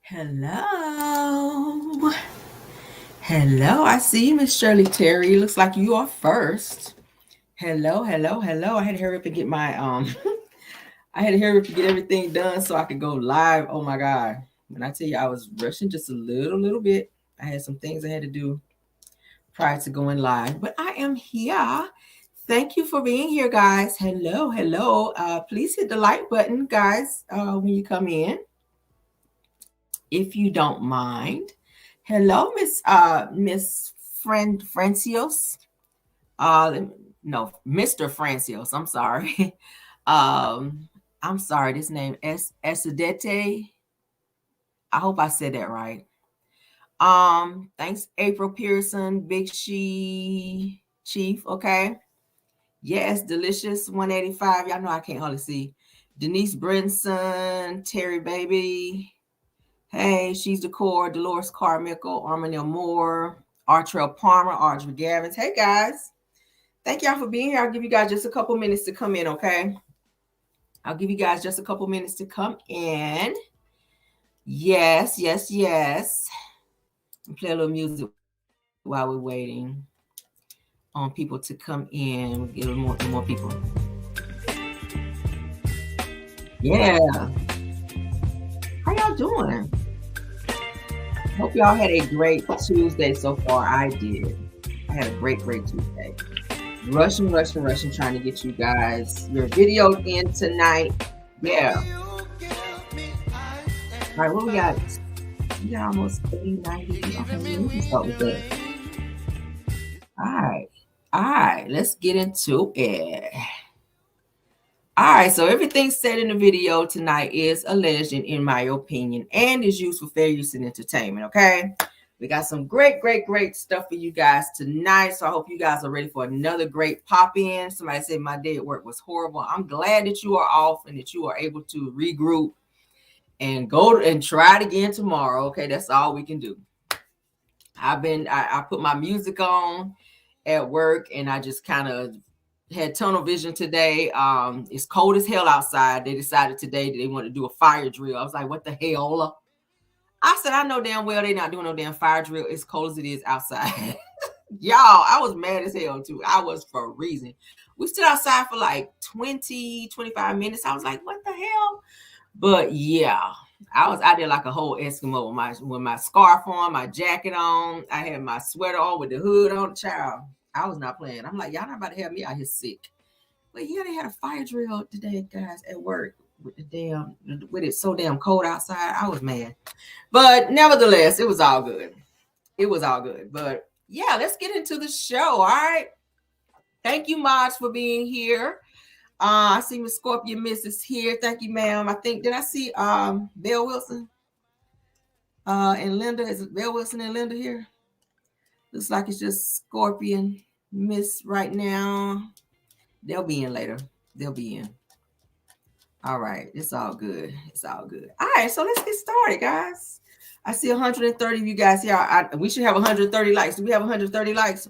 Hello. Hello. I see you, Miss Shirley Terry. Looks like you are first. Hello. I had to hurry up and get my I had to hurry up and get everything done so I could go live. Oh my God. When I tell you I was rushing just a little bit. I had some things I had to do prior to going live. But I am here. Thank you for being here, guys. Hello. Please hit the like button, guys, when you come in, if you don't mind. Hello, Miss Francios. Uh no, Mr. Francios. I'm sorry. I'm sorry, this name Esadete. I hope I said that right. Thanks, April Pearson, Big She Chief. Okay. Yes, delicious 185. Y'all know I can't hardly see. Denise Brinson, Terry Baby. Hey, she's the core. Dolores Carmichael, Armanel Moore, Artrell Palmer, Audrey Gavins. Hey guys, thank y'all for being here. I'll give you guys just a couple minutes to come in, okay? I'll give you guys just a couple minutes to come in. Yes. And play a little music while we're waiting on people to come in. We'll get a little more people. Yeah. How y'all doing? Hope y'all had a great Tuesday so far. I did. I had a great Tuesday. Rushing, trying to get you guys your videos in tonight. Yeah. All right, what we got? We got almost 80, 90. Okay, we can start with that. All right, let's get into it. All right, so everything said in the video tonight is alleged, in my opinion, and is used for fair use and entertainment, okay? We got some great stuff for you guys tonight, so I hope you guys are ready for another great pop-in. Somebody said my day at work was horrible. I'm glad that you are off and that you are able to regroup and go and try it again tomorrow, okay? That's all we can do. I put my music on at work, and I just kind of had tunnel vision today. It's cold as hell outside. They decided today that they want to do a fire drill. I was like, what the hell? I said, I know damn well they're not doing no damn fire drill as cold as it is outside. Y'all, I was mad as hell too. I was for a reason. We stood outside for like 20, 25 minutes. I was like, what the hell? But yeah, I was out there like a whole Eskimo with my scarf on, my jacket on. I had my sweater on with the hood on. Child, I was not playing. I'm like, y'all not about to have me out here sick. But yeah, they had a fire drill today, guys, at work with it so damn cold outside. I was mad. But nevertheless, it was all good. But yeah, let's get into the show. All right. Thank you, Mods, for being here. I see Miss Scorpion Missus here. Thank you, ma'am. I think, did I see Belle Wilson and Linda? Is it Belle Wilson and Linda here? Looks like it's just Scorpion Miss right now. They'll be in later. They'll be in. All right. It's all good. All right. So let's get started, guys. I see 130 of you guys here. We should have 130 likes. Do we have 130 likes?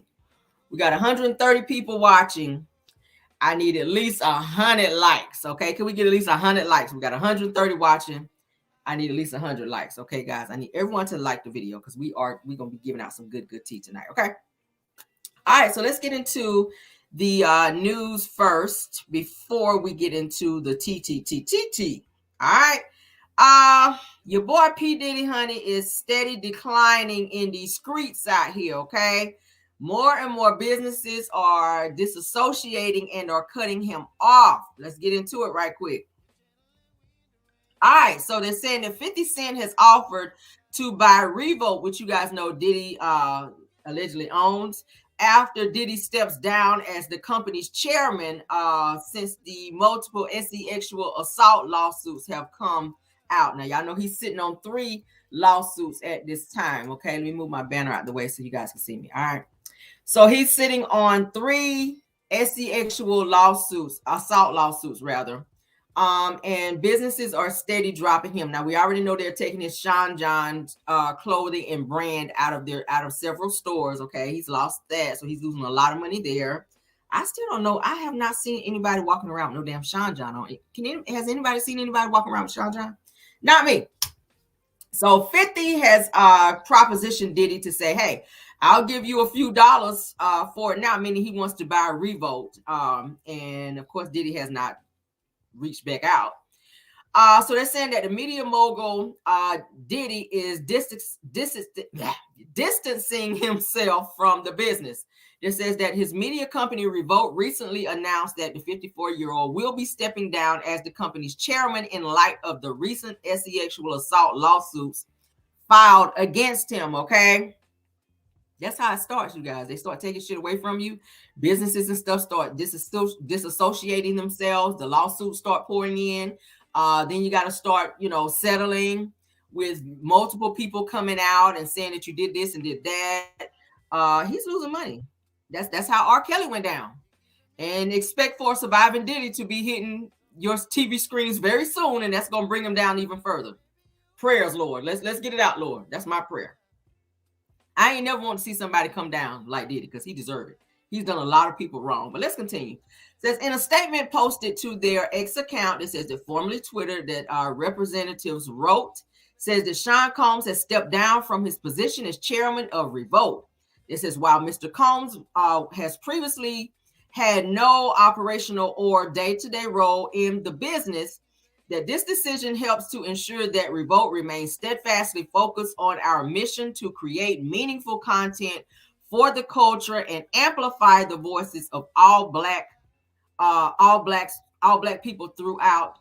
We got 130 people watching. I need at least 100 likes. Okay. Can we get at least 100 likes? We got 130 watching. I need at least 100 likes. Okay, guys. I need everyone to like the video because we're going to be giving out some good tea tonight. Okay. All right. So let's get into the news first before we get into the TTTTT. All right. Your boy P. Diddy, honey, is steady declining in these streets out here. Okay. More and more businesses are disassociating and are cutting him off. Let's get into it right quick. All right, so they're saying that 50 Cent has offered to buy Revolt, which you guys know Diddy allegedly owns, after Diddy steps down as the company's chairman since the multiple sexual assault lawsuits have come out. Now, y'all know he's sitting on 3 lawsuits at this time. Okay, let me move my banner out the way so you guys can see me. All right. So he's sitting on 3 sexual lawsuits, assault lawsuits rather. And businesses are steady dropping him. Now we already know they're taking his Sean John's clothing and brand out of several stores. Okay, he's lost that, so he's losing a lot of money there. I still don't know. I have not seen anybody walking around with no damn Sean John on it. Has anybody seen anybody walking around with Sean John? Not me. So 50 has propositioned Diddy to say, hey, I'll give you a few dollars for it now, meaning he wants to buy Revolt. And of course, Diddy has not reached back out. So they're saying that the media mogul Diddy is distancing himself from the business. It says that his media company Revolt recently announced that the 54-year-old will be stepping down as the company's chairman in light of the recent sexual assault lawsuits filed against him. Okay. That's how it starts, you guys. They start taking shit away from you. Businesses and stuff start disassociating themselves. The lawsuits start pouring in. Then you got to start, settling with multiple people coming out and saying that you did this and did that. He's losing money. That's how R. Kelly went down. And expect for Surviving Diddy to be hitting your TV screens very soon, and that's gonna bring him down even further. Prayers, Lord. Let's get it out, Lord. That's my prayer. I ain't never want to see somebody come down like Diddy because he deserved it. He's done a lot of people wrong. But let's continue. It says in a statement posted to their X account, it says that formerly Twitter that our representatives wrote, says that Sean Combs has stepped down from his position as chairman of Revolt. It says while Mr. Combs has previously had no operational or day-to-day role in the business, that this decision helps to ensure that Revolt remains steadfastly focused on our mission to create meaningful content for the culture and amplify the voices of all black people throughout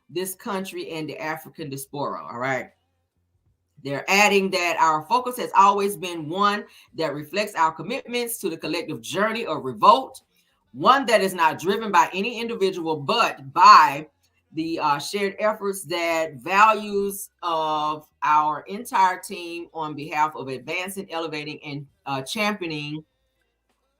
this country and the African diaspora. All right. They're adding that our focus has always been one that reflects our commitments to the collective journey of Revolt, one that is not driven by any individual, but by the shared efforts that values of our entire team on behalf of advancing, elevating, and championing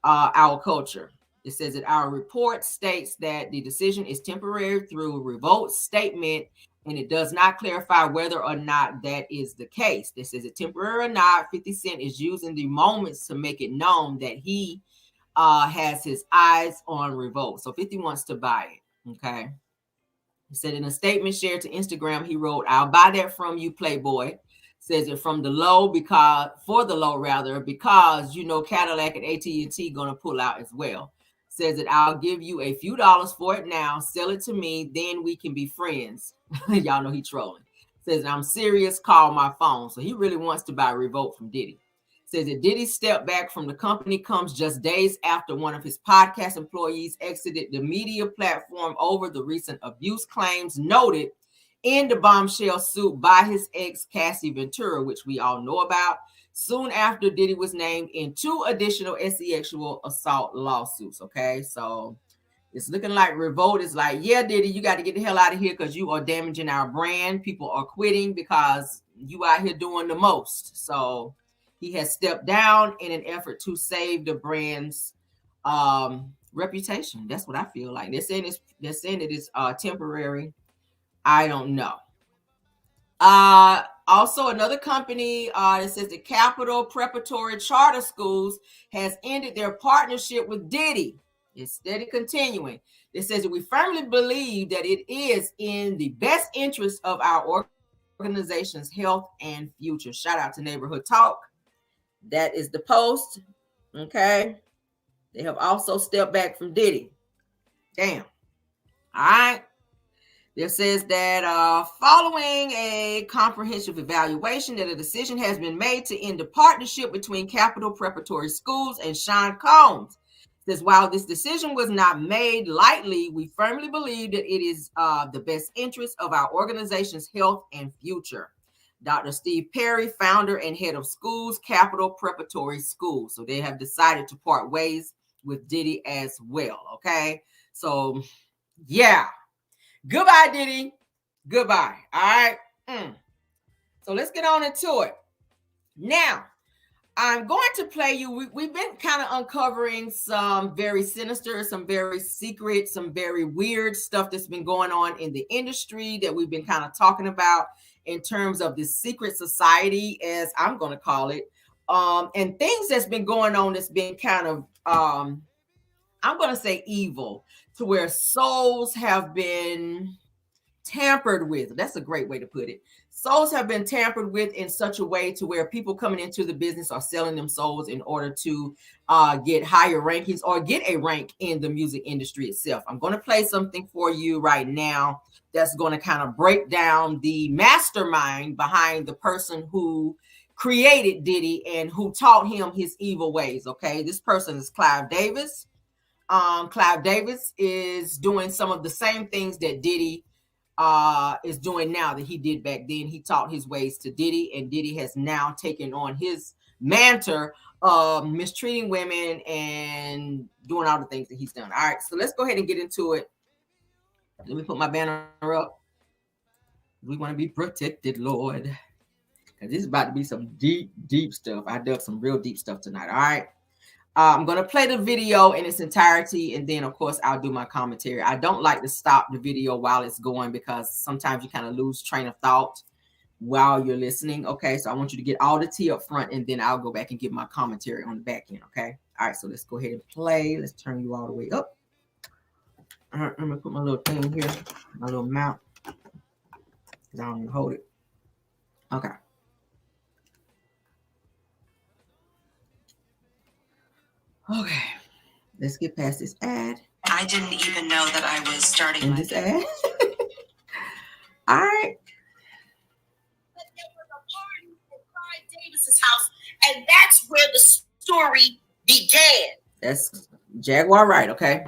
our culture. It says that our report states that the decision is temporary through Revolt's statement, and it does not clarify whether or not that is the case. This is a temporary or not. 50 Cent is using the moments to make it known that he has his eyes on Revolt. So 50 wants to buy it. Okay. He said in a statement shared to Instagram, he wrote, I'll buy that from you, Playboy. Says it from the low because Cadillac and AT&T going to pull out as well. Says that I'll give you a few dollars for it now. Sell it to me. Then we can be friends. Y'all know he trolling. Says I'm serious. Call my phone. So he really wants to buy Revolt from Diddy. Says that Diddy's step back from the company comes just days after one of his podcast employees exited the media platform over the recent abuse claims noted in the bombshell suit by his ex, Cassie Ventura, which we all know about, soon after Diddy was named in 2 additional sexual assault lawsuits. Okay, so it's looking like Revolt is like, yeah, Diddy, you got to get the hell out of here because you are damaging our brand. People are quitting because you out here doing the most. So he has stepped down in an effort to save the brand's reputation. That's what I feel like. They're saying it is temporary. I don't know. Also, another company that says the Capital Preparatory Charter Schools has ended their partnership with Diddy. It's steady continuing. It says that we firmly believe that it is in the best interest of our organization's health and future. Shout out to Neighborhood Talk. That is the post. Okay. They have also stepped back from Diddy. Damn. All right. It says that following a comprehensive evaluation, that a decision has been made to end the partnership between Capital Preparatory Schools and Sean Combs. It says while this decision was not made lightly, we firmly believe that it is the best interest of our organization's health and future. Dr. Steve Perry, founder and head of schools, Capital Preparatory Schools. So they have decided to part ways with Diddy as well. Okay. So, yeah. Goodbye, Diddy. Goodbye. All right. So let's get on into it. Now, I'm going to play you. We've been kind of uncovering some very sinister, some very secret, some very weird stuff that's been going on in the industry that we've been kind of talking about in terms of this secret society, as I'm going to call it, and things that's been going on that's been kind of, I'm going to say evil, to where souls have been tampered with. That's a great way to put it. Souls have been tampered with in such a way to where people coming into the business are selling them souls in order to get higher rankings or get a rank in the music industry itself. I'm going to play something for you right now that's going to kind of break down the mastermind behind the person who created Diddy and who taught him his evil ways. Okay, this person is Clive Davis. Clive Davis is doing some of the same things that Diddy is doing now that he did back then. He taught his ways to Diddy, and Diddy has now taken on his mantle of mistreating women and doing all the things that he's done. All right, so let's go ahead and get into it. Let me put my banner up. We want to be protected, Lord, because this is about to be some deep stuff. I dug some real deep stuff tonight. All right. I'm going to play the video in its entirety, and then, of course, I'll do my commentary. I don't like to stop the video while it's going because sometimes you kind of lose train of thought while you're listening. Okay, so I want you to get all the tea up front, and then I'll go back and give my commentary on the back end. Okay. All right, so let's go ahead and play. Let's turn you all the way up. All right, I'm going to put my little thing here, my little mount, because I don't even hold it. Okay. Okay, let's get past this ad. I didn't even know that I was starting this ad. All right. But there was a party at Clive Davis's house, and that's where the story began. That's Jaguar, right? Okay.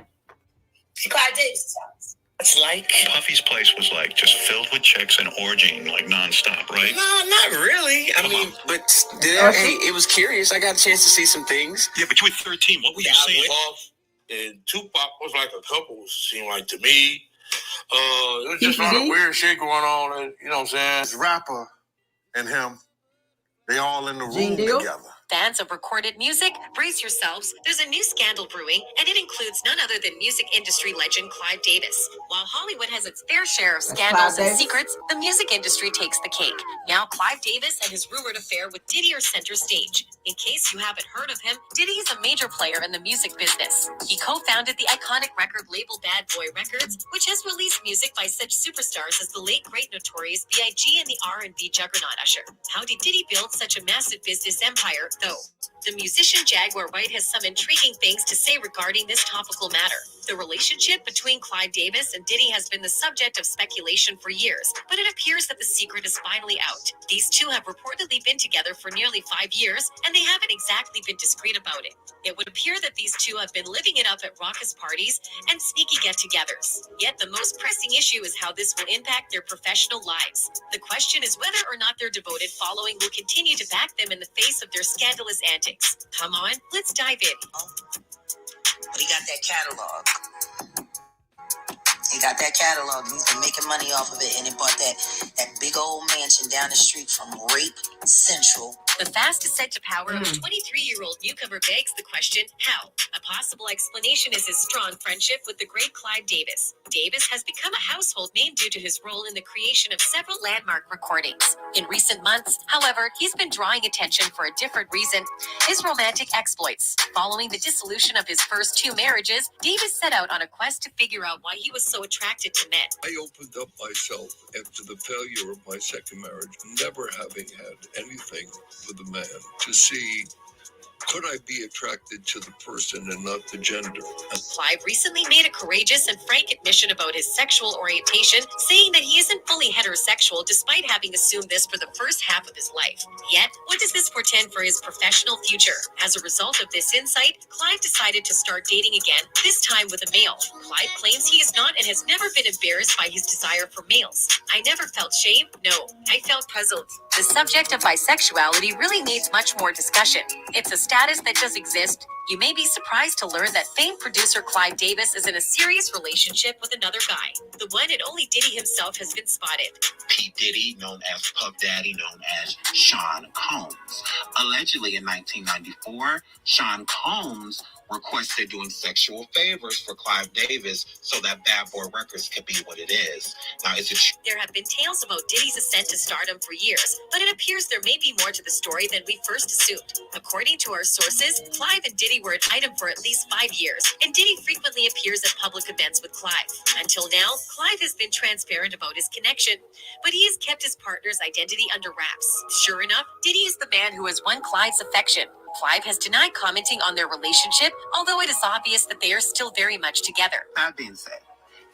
Clive Davis's house. It's like Puffy's place was like just filled with chicks and orgying like nonstop, right? No, not really. I mean, but still, hey, it was curious. I got a chance to see some things. Yeah, but you were 13. What were you seeing? Puff and Tupac was like a couple, seemed like to me. It was just a lot of weird shit going on. And, you know what I'm saying? This rapper and him, they all in the room together. Fans of recorded music, brace yourselves. There's a new scandal brewing, and it includes none other than music industry legend Clive Davis. While Hollywood has its fair share of scandals and secrets, the music industry takes the cake. Now Clive Davis and his rumored affair with Diddy are center stage. In case you haven't heard of him, Diddy is a major player in the music business. He co-founded the iconic record label Bad Boy Records, which has released music by such superstars as the late great Notorious B.I.G. and the R&B juggernaut Usher. How did Diddy build such a massive business empire, though? The musician Jaguar White has some intriguing things to say regarding this topical matter. The relationship between Clive Davis and Diddy has been the subject of speculation for years, but it appears that the secret is finally out. These two have reportedly been together for nearly 5 years, and they haven't exactly been discreet about it. It would appear that these two have been living it up at raucous parties and sneaky get-togethers. Yet the most pressing issue is how this will impact their professional lives. The question is whether or not their devoted following will continue to back them in the face of their scandalous antics. Come on, let's dive in. But he got that catalog. He got that catalog. He's been making money off of it, and he bought that big old mansion down the street from Rape Central. The fast ascent to power of 23-year-old newcomer begs the question, how? A possible explanation is his strong friendship with the great Clive Davis. Davis has become a household name due to his role in the creation of several landmark recordings. In recent months, however, he's been drawing attention for a different reason: his romantic exploits. Following the dissolution of his first 2 marriages, Davis set out on a quest to figure out why he was so attracted to men. I opened up myself after the failure of my second marriage, never having had anything with a man, to see, could I be attracted to the person and not the gender? Clive recently made a courageous and frank admission about his sexual orientation, saying that he isn't fully heterosexual despite having assumed this for the first half of his life. Yet, what does this portend for his professional future? As a result of this insight, Clive decided to start dating again, this time with a male. Clive claims he is not and has never been embarrassed by his desire for males. I never felt shame. No, I felt puzzled. The subject of bisexuality really needs much more discussion. It's a status that does exist. You may be surprised to learn that famed producer Clive Davis is in a serious relationship with another guy. The one and only Diddy himself has been spotted. P. Diddy, known as Puff Daddy, known as Sean Combs. Allegedly in 1994, Sean Combs requested doing sexual favors for Clive Davis so that Bad Boy Records could be what it is. Now, is it true? There have been tales about Diddy's ascent to stardom for years, but it appears there may be more to the story than we first assumed. According to our sources, Clive and Diddy Diddy were an item for at least 5 years, and Diddy frequently appears at public events with Clive. Until now, Clive has been transparent about his connection, but he has kept his partner's identity under wraps. Sure enough, Diddy is the man who has won Clive's affection. Clive has denied commenting on their relationship, although it is obvious that they are still very much together. That being said,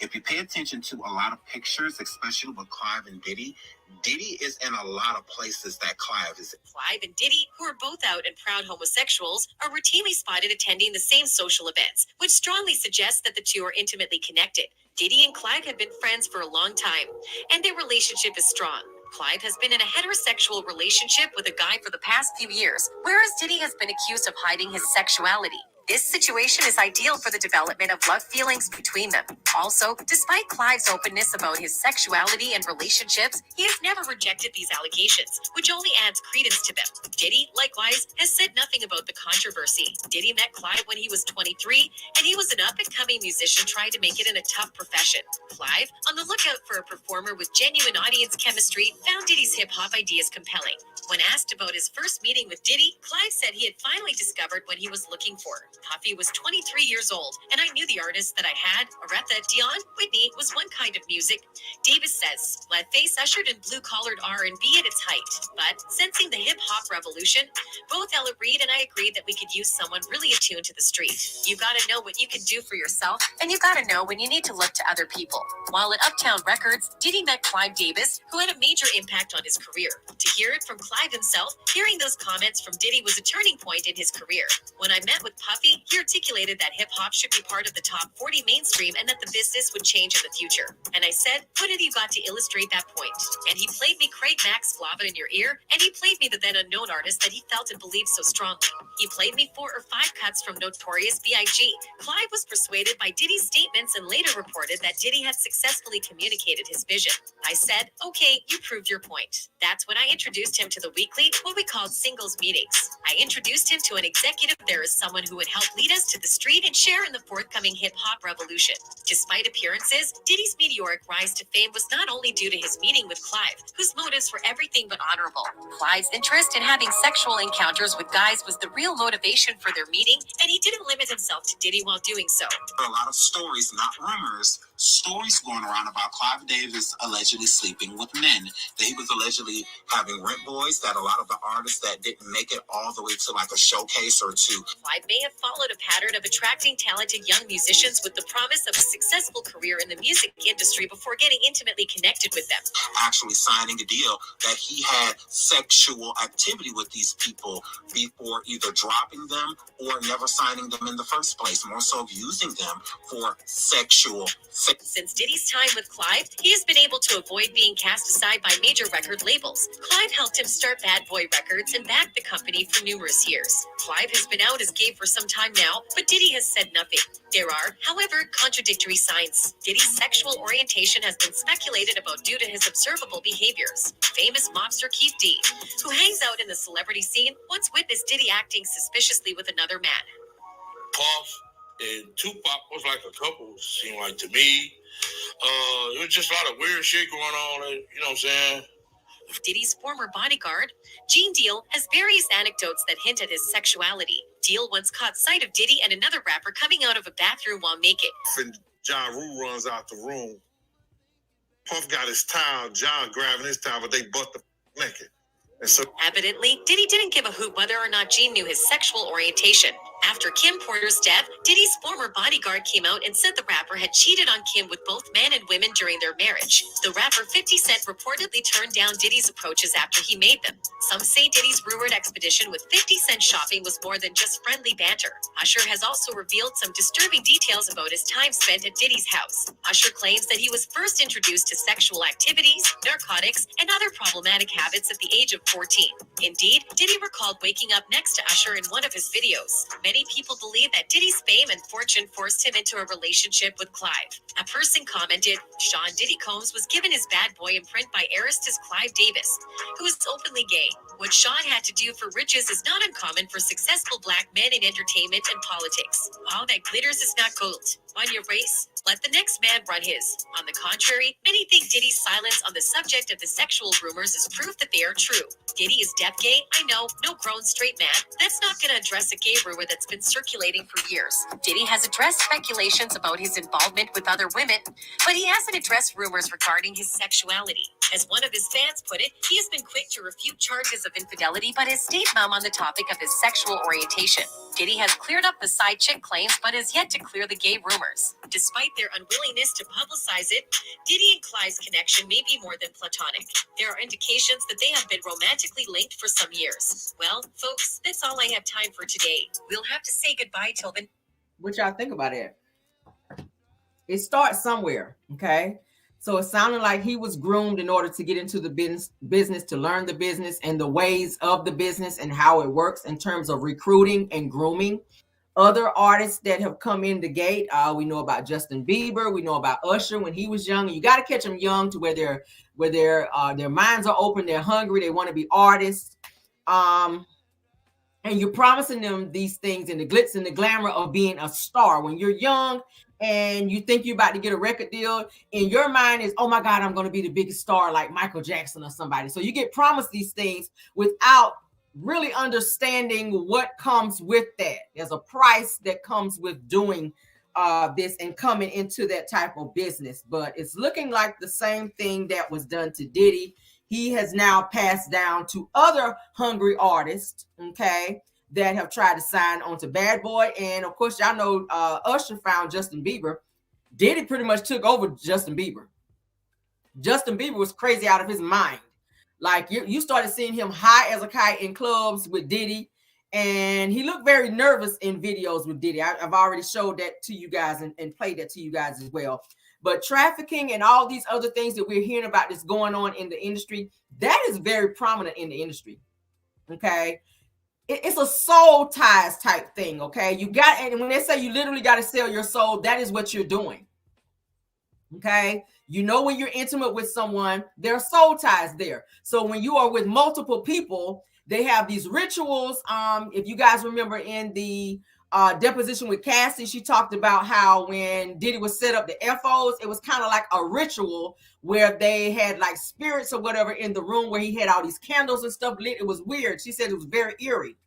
if you pay attention to a lot of pictures, especially with Clive and Diddy, Diddy is in a lot of places that Clive is in. Clive and Diddy, who are both out and proud homosexuals, are routinely spotted attending the same social events, which strongly suggests that the two are intimately connected. Diddy and Clive have been friends for a long time, and their relationship is strong. Clive has been in a heterosexual relationship with a guy for the past few years, whereas Diddy has been accused of hiding his sexuality. This situation is ideal for the development of love feelings between them. Also, despite Clive's openness about his sexuality and relationships, he has never rejected these allegations, which only adds credence to them. Diddy, likewise, has said nothing about the controversy. Diddy met Clive when he was 23, and he was an up-and-coming musician trying to make it in a tough profession. Clive, on the lookout for a performer with genuine audience chemistry, found Diddy's hip-hop ideas compelling. When asked about his first meeting with Diddy, Clive said he had finally discovered what he was looking for. Puffy was 23 years old, and I knew the artists that I had. Aretha, Dion, Whitney was one kind of music. Davis says, Leadface ushered in blue-collared R&B at its height. But sensing the hip-hop revolution, both Ella Reid and I agreed that we could use someone really attuned to the street. You gotta know what you can do for yourself, and you gotta know when you need to look to other people. While at Uptown Records, Diddy met Clive Davis, who had a major impact on his career. To hear it from Clive himself, hearing those comments from Diddy was a turning point in his career. When I met with Puffy, he articulated that hip-hop should be part of the top 40 mainstream and that the business would change in the future. And I said, what have you got to illustrate that point? And he played me Craig Mack's Flava in Your Ear, and he played me the then unknown artist that he felt and believed so strongly. He played me 4 or 5 cuts from Notorious B.I.G. Clive was persuaded by Diddy's statements and later reported that Diddy had successfully communicated his vision. I said, okay, you proved your point. That's when I introduced him to the weekly, what we called singles meetings. I introduced him to an executive there as someone who would help lead us to the street and share in the forthcoming hip-hop revolution. Despite appearances, Diddy's meteoric rise to fame was not only due to his meeting with Clive, whose motives were everything but honorable. Clive's interest in having sexual encounters with guys was the real motivation for their meeting, and he didn't limit himself to Diddy while doing so. There are a lot of stories, not rumors, stories going around about Clive Davis allegedly sleeping with men, that he was allegedly having rent boys, that a lot of the artists that didn't make it all the way to like a showcase or two. Clive may have followed a pattern of attracting talented young musicians with the promise of a successful career in the music industry before getting intimately connected with them. Actually signing a deal that he had sexual activity with these people before either dropping them or never signing them in the first place, more so using them for sexual. Since Diddy's time with Clive, he has been able to avoid being cast aside by major record labels. Clive helped him start Bad Boy Records and backed the company for numerous years. Clive has been out as gay for some time now, but Diddy has said nothing. There are, however, contradictory signs. Diddy's sexual orientation has been speculated about due to his observable behaviors. Famous mobster Keith D, who hangs out in the celebrity scene, once witnessed Diddy acting suspiciously with another man. Puff and Tupac was like a couple, seemed like to me. It was just a lot of weird shit going on, you know what I'm saying? Diddy's former bodyguard, Gene Deal, has various anecdotes that hint at his sexuality. Deal once caught sight of Diddy and another rapper coming out of a bathroom while naked. And John Rue runs out the room. Puff got his towel, John grabbing his towel, but they butt the naked. And so evidently, Diddy didn't give a hoot whether or not Gene knew his sexual orientation. After Kim Porter's death, Diddy's former bodyguard came out and said the rapper had cheated on Kim with both men and women during their marriage. The rapper 50 Cent reportedly turned down Diddy's approaches after he made them. Some say Diddy's rumored expedition with 50 Cent shopping was more than just friendly banter. Usher has also revealed some disturbing details about his time spent at Diddy's house. Usher claims that he was first introduced to sexual activities, narcotics, and other problematic habits at the age of 14. Indeed, Diddy recalled waking up next to Usher in one of his videos. Many people believe that Diddy's fame and fortune forced him into a relationship with Clive. A person commented, Sean Diddy Combs was given his bad boy imprint by heiress Clive Davis, who is openly gay. What Sean had to do for riches is not uncommon for successful black men in entertainment and politics. All that glitters is not gold. On your race, let the next man run his. On the contrary, many think Diddy's silence on the subject of the sexual rumors is proof that they are true. Diddy is deaf gay? I know, no grown straight man. That's not going to address a gay rumor that's been circulating for years. Diddy has addressed speculations about his involvement with other women, but he hasn't addressed rumors regarding his sexuality. As one of his fans put it, he has been quick to refute charges of infidelity, but has stayed mum on the topic of his sexual orientation. Diddy has cleared up the side chick claims, but has yet to clear the gay rumors. Despite their unwillingness to publicize it, Diddy and Clyde's connection may be more than platonic. There are indications that they have been romantically linked for some years. Well, folks, that's all I have time for today. We'll have to say goodbye till then. What y'all think about it? It starts somewhere, okay? So it sounded like he was groomed in order to get into the business, to learn the business and the ways of the business and how it works in terms of recruiting and grooming other artists that have come in the gate. We know about Justin Bieber. We know about Usher when he was young. You got to catch them young to where their minds are open. They're hungry. They want to be artists. And you're promising them these things and the glitz and the glamour of being a star. When you're young and you think you're about to get a record deal, in your mind is, oh my God, I'm going to be the biggest star like Michael Jackson or somebody. So you get promised these things without really understanding what comes with that. There's a price that comes with doing this and coming into that type of business. But it's looking like the same thing that was done to Diddy. He has now passed down to other hungry artists, okay, that have tried to sign on to Bad Boy. And of course, y'all know Usher found Justin Bieber. Diddy pretty much took over Justin Bieber. Justin Bieber was crazy out of his mind. Like you started seeing him high as a kite in clubs with Diddy. And he looked very nervous in videos with Diddy. I've already showed that to you guys and played that to you guys as well. But trafficking and all these other things that we're hearing about that's going on in the industry, that is very prominent in the industry. Okay. It's a soul ties type thing. Okay. You got, and when they say you literally got to sell your soul, that is what you're doing. Okay. You know, when you're intimate with someone, there are soul ties there. So when you are with multiple people, they have these rituals. If you guys remember in the deposition with Cassie, she talked about how when Diddy was set up the FOs, it was kind of like a ritual where they had like spirits or whatever in the room where he had all these candles and stuff lit. It was weird. She said it was very eerie.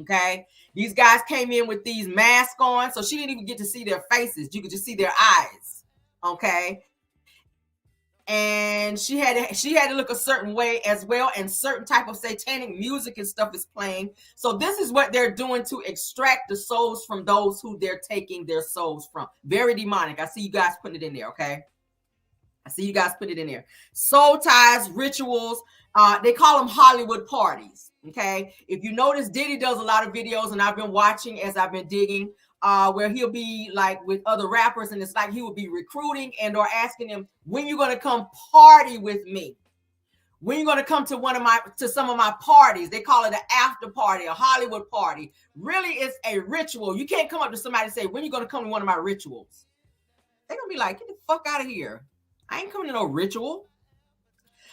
Okay. These guys came in with these masks on, so she didn't even get to see their faces. You could just see their eyes. Okay. And she had to look a certain way as well, and certain type of satanic music and stuff is playing. So this is what they're doing to extract the souls from those who they're taking their souls from. Very demonic. I see you guys putting it in there, okay? I see you guys put it in there. Soul ties, rituals. They call them Hollywood parties, okay? If you notice, Diddy does a lot of videos, and I've been watching as I've been digging, where he'll be like with other rappers, and it's like he will be recruiting and or asking them, when you going to come party with me? When you going to come to some of my parties? They call it an after party, a Hollywood party. Really, it's a ritual. You can't come up to somebody and say, when you going to come to one of my rituals? They're going to be like, get the fuck out of here. I ain't coming to no ritual.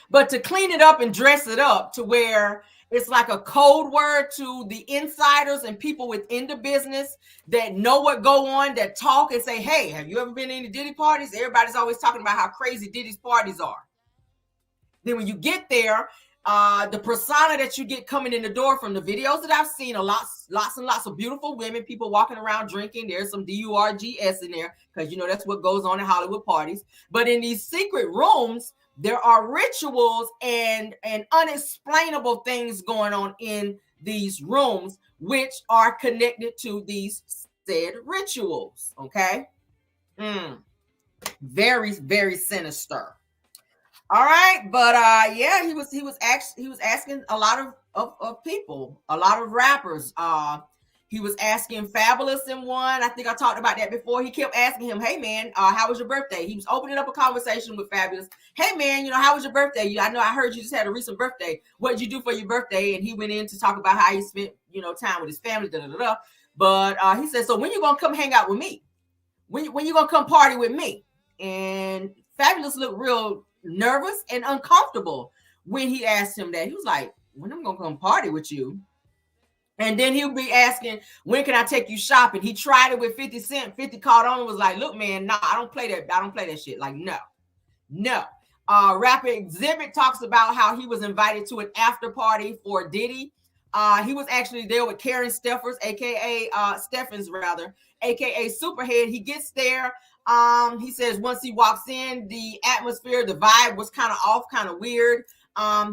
But to clean it up and dress it up to where it's like a code word to the insiders and people within the business that know what go on, that talk and say, hey, have you ever been to any Diddy parties? Everybody's always talking about how crazy Diddy's parties are. Then when you get there, the persona that you get coming in the door from the videos that I've seen, lots and lots of beautiful women, people walking around drinking. There's some DURGS in there because, you know, that's what goes on at Hollywood parties. But in these secret rooms, there are rituals and unexplainable things going on in these rooms, which are connected to these said rituals. Okay. Very, very sinister. All right. But yeah, he was asking a lot of people, a lot of rappers. He was asking Fabulous in one. I think I talked about that before. He kept asking him, hey, man, how was your birthday? He was opening up a conversation with Fabulous. Hey, man, you know, how was your birthday? I know I heard you just had a recent birthday. What did you do for your birthday? And he went in to talk about how he spent, you know, time with his family. But he said, so when you going to come hang out with me? When you going to come party with me? And Fabulous looked real nervous and uncomfortable when he asked him that. He was like, when I'm gonna come party with you. And then he'll be asking, when can I take you shopping? He tried it with 50 Cent. 50 caught on and was like, look, man, no, I don't play that shit. Like, no. Rapper Exhibit talks about how he was invited to an after party for Diddy. He was actually there with Karen Steffens, aka Steffens rather, aka Superhead. He gets there. He says once he walks in, the atmosphere, the vibe was kind of off, kind of weird.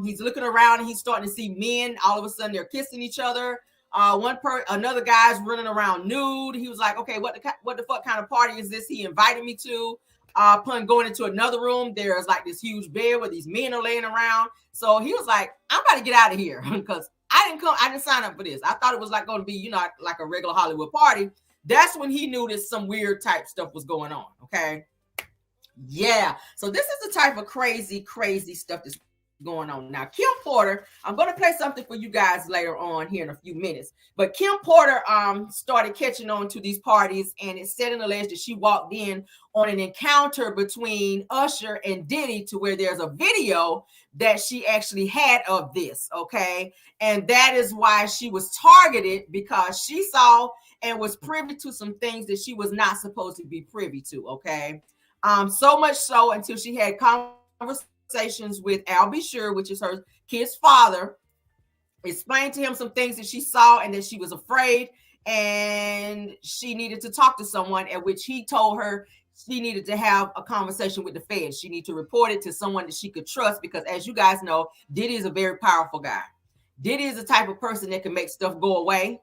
He's looking around and he's starting to see men. All of a sudden, they're kissing each other. Another guy's running around nude. He was like, okay, what the fuck kind of party is this he invited me to? Upon going into another room, there's like this huge bed where these men are laying around. So he was like, I'm about to get out of here because I didn't sign up for this. I thought it was like going to be, like a regular Hollywood party. That's when he knew that some weird type stuff was going on. Okay. Yeah. So this is the type of crazy stuff that's going on. Now, Kim Porter, I'm going to play something for you guys later on here in a few minutes. But Kim Porter started catching on to these parties, and it said and alleged that she walked in on an encounter between Usher and Diddy to where there's a video that she actually had of this, okay? And that is why she was targeted, because she saw and was privy to some things that she was not supposed to be privy to, okay? So much so until she had conversations with Al B. Sure, which is her kid's father, explained to him some things that she saw and that she was afraid and she needed to talk to someone, at which he told her she needed to have a conversation with the feds. She needed to report it to someone that she could trust, because as you guys know, Diddy is a very powerful guy. Diddy is the type of person that can make stuff go away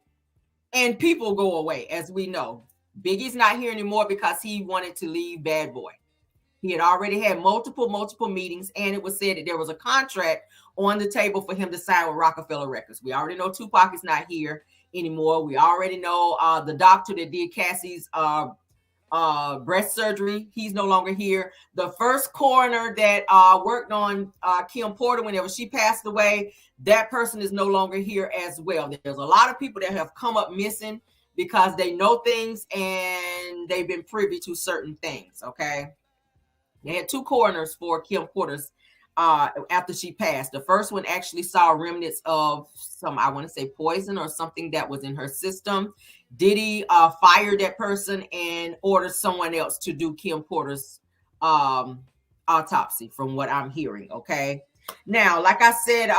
and people go away, as we know. Biggie's not here anymore because he wanted to leave Bad Boy. He had already had multiple meetings, and it was said that there was a contract on the table for him to sign with Rockefeller Records. We already know Tupac is not here anymore. We already know the doctor that did Cassie's breast surgery, he's no longer here. The first coroner that worked on Kim Porter whenever she passed away, that person is no longer here as well. There's a lot of people that have come up missing because they know things and they've been privy to certain things, okay? They had two coroners for Kim Porter's after she passed. The first one actually saw remnants of some, I want to say, poison or something that was in her system. Diddy fired that person and ordered someone else to do Kim Porter's autopsy, from what I'm hearing, okay? Now, like I said,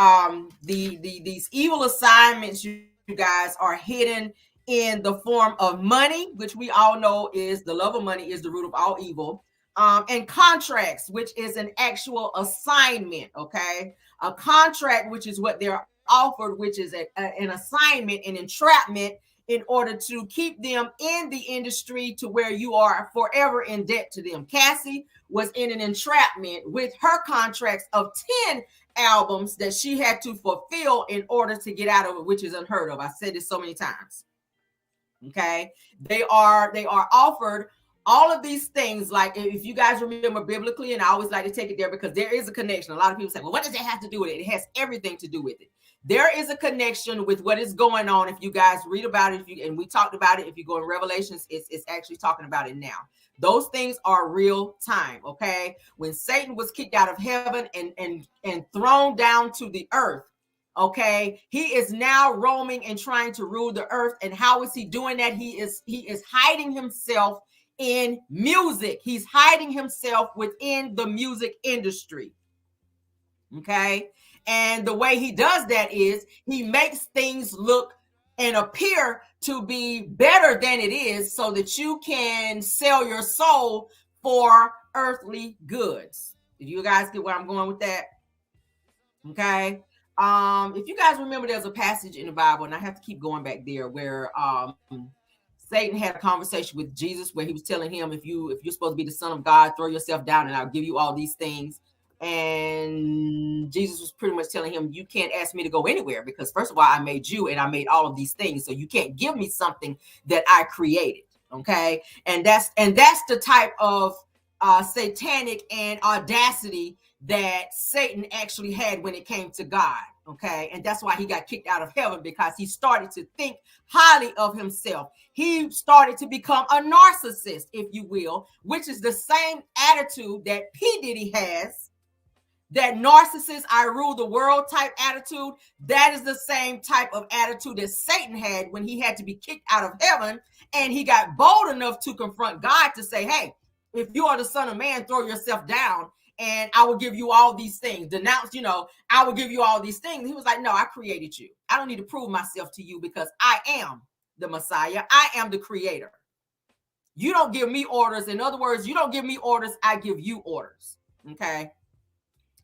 these evil assignments, you guys, are hidden in the form of money, which we all know is the love of money is the root of all evil. And contracts, which is an actual assignment, okay? A contract, which is what they're offered, which is an assignment, an entrapment, in order to keep them in the industry to where you are forever in debt to them. Cassie was in an entrapment with her contracts of 10 albums that she had to fulfill in order to get out of it, which is unheard of. I said this so many times. Okay, they are offered all of these things. Like, if you guys remember biblically, and I always like to take it there because there is a connection. A lot of people say, well, what does it have to do with it? It has everything to do with it. There is a connection with what is going on. If you guys read about it, and we talked about it, if you go in Revelations, it's actually talking about it now. Those things are real time, okay? When Satan was kicked out of heaven and thrown down to the earth, okay, he is now roaming and trying to rule the earth. And how is he doing that? He is hiding himself in music. He's hiding himself within the music industry. Okay. And the way he does that is he makes things look and appear to be better than it is, so that you can sell your soul for earthly goods. If you guys get where I'm going with that. Okay. If you guys remember, there's a passage in the Bible, and I have to keep going back there, where Satan had a conversation with Jesus where he was telling him, if you're supposed to be the son of God, throw yourself down and I'll give you all these things. And Jesus was pretty much telling him, you can't ask me to go anywhere, because first of all, I made you and I made all of these things. So you can't give me something that I created. Okay. And that's the type of satanic and audacity that Satan actually had when it came to God. Okay. And that's why he got kicked out of heaven, because he started to think highly of himself. He started to become a narcissist, if you will, which is the same attitude that P. Diddy has, that narcissist, I rule the world type attitude, that is the same type of attitude that Satan had when he had to be kicked out of heaven, and he got bold enough to confront God to say, hey, if you are the Son of Man, throw yourself down and I will give you all these things. Denounce, I will give you all these things. He was like, no, I created you. I don't need to prove myself to you because I am the Messiah. I am the creator. You don't give me orders. In other words, you don't give me orders. I give you orders. Okay.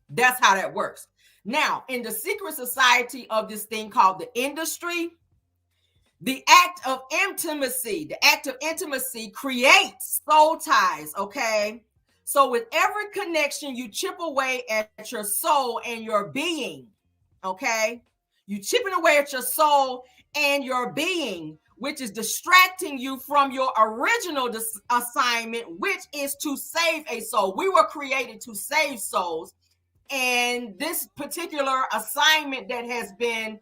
That's how that works. Now, in the secret society of this thing called the industry, the act of intimacy creates soul ties, okay? So with every connection, you chip away at your soul and your being, okay? You chipping away at your soul and your being, which is distracting you from your original assignment, which is to save a soul. We were created to save souls. And this particular assignment that has been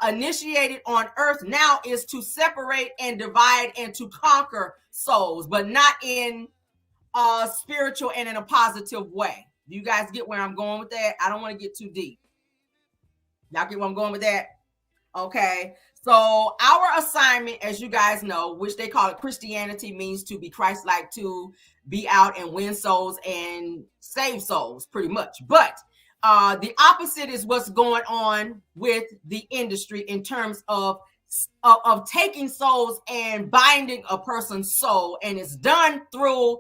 initiated on earth now is to separate and divide and to conquer souls, but not in a spiritual and in a positive way. Do you guys get where I'm going with that? I don't want to get too deep. Y'all get where I'm going with that? Okay. So our assignment, as you guys know, which they call it Christianity, means to be Christ-like, to be out and win souls and save souls, pretty much. But the opposite is what's going on with the industry in terms of taking souls and binding a person's soul. And it's done through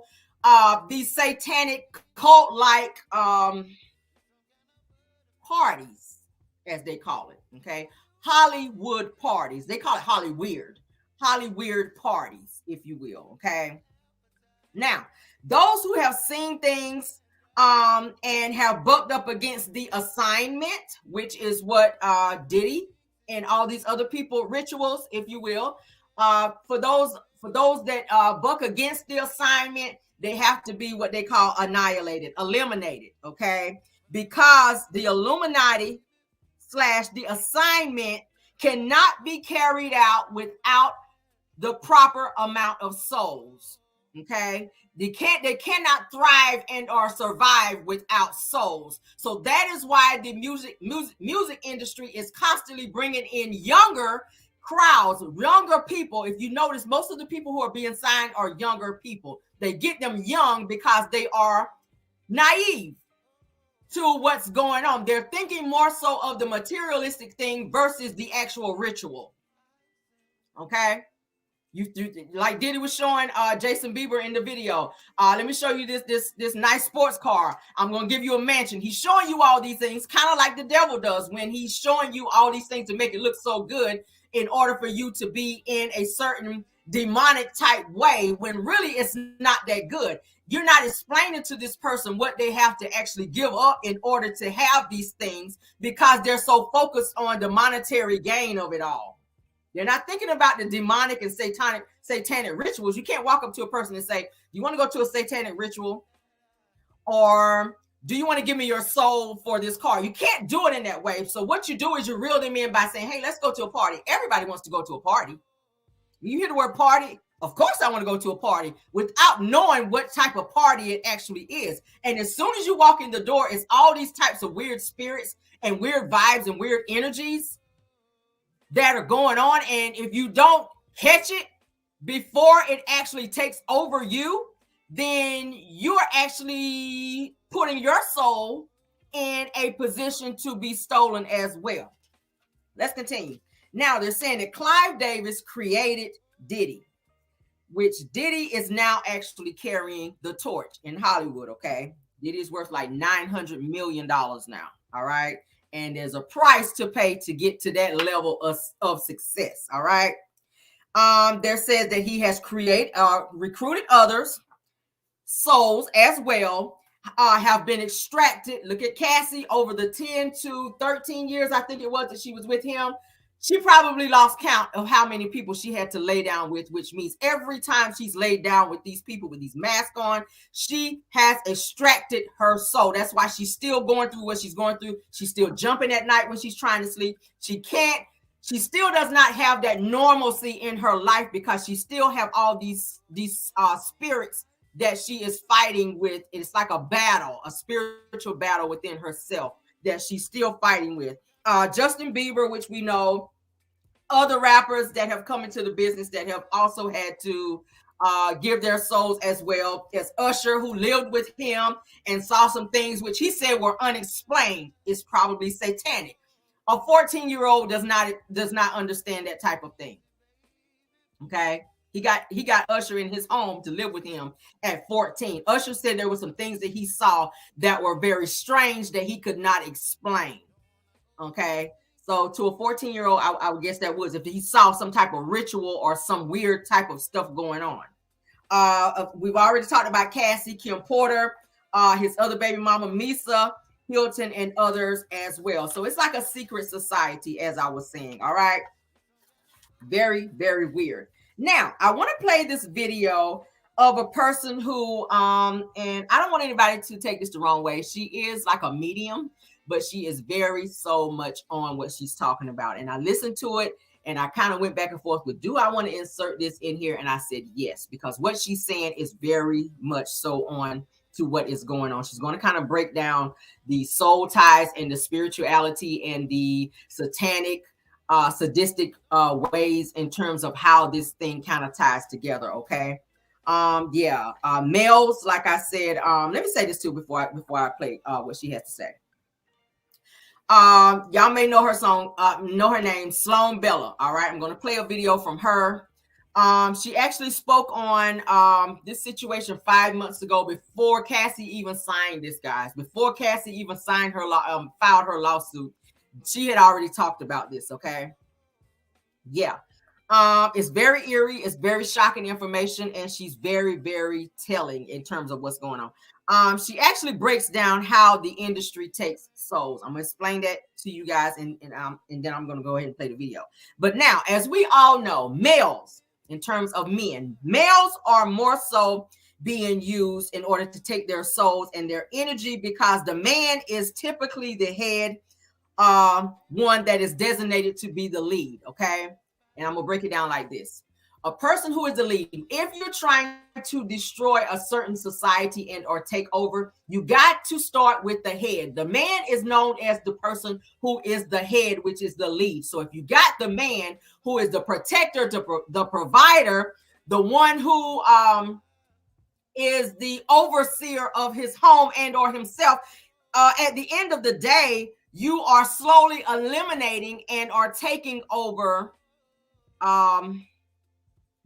these satanic cult-like parties, as they call it, okay? Hollywood parties. They call it Hollyweird parties, if you will, okay? Now, those who have seen things and have bucked up against the assignment, which is what Diddy and all these other people, rituals, if you will, for those that buck against the assignment, they have to be what they call annihilated, eliminated, okay? Because the Illuminati / the assignment cannot be carried out without the proper amount of souls. Okay, they cannot thrive and or survive without souls. So that is why the music industry is constantly bringing in younger crowds, younger people. If you notice, most of the people who are being signed are younger people. They get them young because they are naive to what's going on. They're thinking more so of the materialistic thing versus the actual ritual. Okay, you like Diddy was showing Jason Bieber in the video. Let me show you this nice sports car. I'm gonna give you a mansion. He's showing you all these things, kind of like the devil does when he's showing you all these things to make it look so good in order for you to be in a certain demonic type way, when really it's not that good. You're not explaining to this person what they have to actually give up in order to have these things, because they're so focused on the monetary gain of it all. They're not thinking about the demonic and satanic rituals. You can't walk up to a person and say, you want to go to a satanic ritual? Or do you want to give me your soul for this car? You can't do it in that way. So what you do is you reel them in by saying, hey, let's go to a party. Everybody wants to go to a party. You hear the word party? Of course I want to go to a party, without knowing what type of party it actually is. And as soon as you walk in the door, it's all these types of weird spirits and weird vibes and weird energies that are going on. And if you don't catch it before it actually takes over you, then you're actually putting your soul in a position to be stolen as well. Let's continue. Now they're saying that Clive Davis created Diddy, which Diddy is now actually carrying the torch in Hollywood, okay? Diddy is worth like $900 million now, all right? And there's a price to pay to get to that level of success, all right? There says that he has recruited others, souls as well, have been extracted. Look at Cassie, over the 10 to 13 years, I think it was, that she was with him. She probably lost count of how many people she had to lay down with, which means every time she's laid down with these people with these masks on, she has extracted her soul. That's why she's still going through what she's going through. She's still jumping at night when she's trying to sleep. She still does not have that normalcy in her life because she still have all these spirits that she is fighting with. It's like a battle, a spiritual battle within herself that she's still fighting with. Justin Bieber, which we know, other rappers that have come into the business that have also had to give their souls, as well as Usher, who lived with him and saw some things which he said were unexplained, is probably satanic. A 14-year-old does not understand that type of thing. Okay, he got Usher in his home to live with him at 14. Usher said there were some things that he saw that were very strange that he could not explain. Okay, so to a 14-year-old, I would guess that was if he saw some type of ritual or some weird type of stuff going on. We've already talked about Cassie, Kim Porter, his other baby mama, Misa Hilton, and others as well. So it's like a secret society, as I was saying. All right. Very, very weird. Now, I want to play this video of a person who, and I don't want anybody to take this the wrong way. She is like a medium, but she is very so much on what she's talking about. And I listened to it and I kind of went back and forth with, do I want to insert this in here? And I said yes, because what she's saying is very much so on to what is going on. She's going to kind of break down the soul ties and the spirituality and the satanic, sadistic ways in terms of how this thing kind of ties together. Okay. Males, like I said, let me say this too before I play what she has to say. Y'all may know her song, know her name, Sloan Bella. All right, I'm going to play a video from her. She actually spoke on this situation 5 months ago, before Cassie even signed this, guys. Before Cassie even signed her filed her lawsuit, she had already talked about this. Okay, yeah. It's very eerie, it's very shocking information, and she's very, very telling in terms of what's going on. She actually breaks down how the industry takes souls. I'm gonna explain that to you guys, and then I'm gonna go ahead and play the video. But now, as we all know, males, in terms of men, males are more so being used in order to take their souls and their energy, because the man is typically the head, one that is designated to be the lead. Okay, and I'm gonna break it down like this. A person who is the lead, if you're trying to destroy a certain society and or take over, you got to start with the head. The man is known as the person who is the head, which is the lead. So if you got the man who is the protector, the provider, the one who is the overseer of his home and or himself, at the end of the day, you are slowly eliminating and are taking over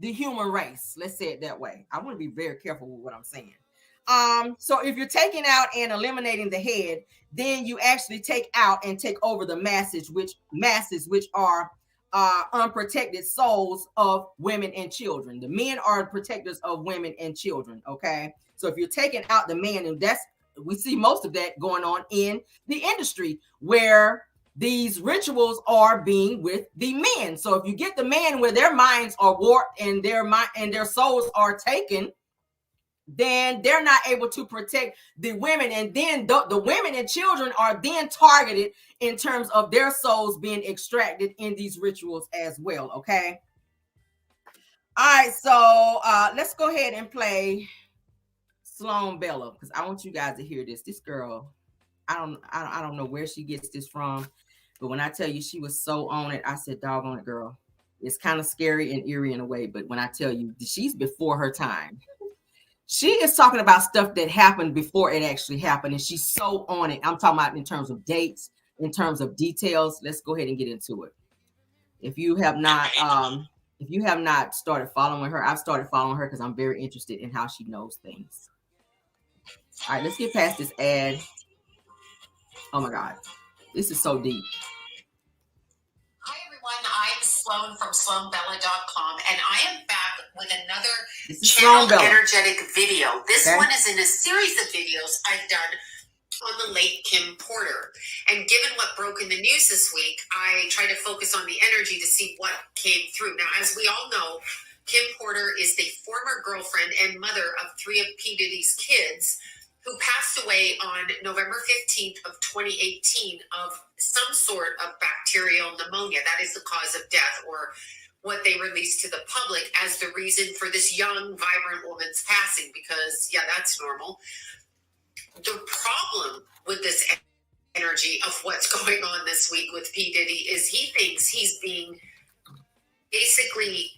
the human race. Let's say it that way. I want to be very careful with what I'm saying. So if you're taking out and eliminating the head, then you actually take out and take over the masses, which are unprotected souls of women and children. The men are protectors of women and children. Okay, so if you're taking out the man, and we see most of that going on in the industry, where these rituals are being with the men. So if you get the men where their minds are warped and their souls are taken, then they're not able to protect the women, and then the women and children are then targeted in terms of their souls being extracted in these rituals as well. Okay. All right, so let's go ahead and play Sloan Bella, because I want you guys to hear this. This girl, I don't know where she gets this from, but when I tell you she was so on it, I said, doggone it, girl. It's kind of scary and eerie in a way, but when I tell you, she's before her time. She is talking about stuff that happened before it actually happened, and she's so on it. I'm talking about in terms of dates, in terms of details. Let's go ahead and get into it. If you have not started following her, I've started following her because I'm very interested in how she knows things. All right, let's get past this ad. Oh my God, this is so deep. Hi everyone, I'm Sloan from SloanBella.com, and I am back with another channel energetic video. This one is in a series of videos I've done on the late Kim Porter. And given what broke in the news this week, I try to focus on the energy to see what came through. Now, as we all know, Kim Porter is the former girlfriend and mother of 3 of P. Diddy's kids, who passed away on November 15th of 2018 of some sort of bacterial pneumonia. That is the cause of death, or what they released to the public as the reason for this young, vibrant woman's passing, because, yeah, that's normal. The problem with this energy of what's going on this week with P. Diddy is he thinks he's being basically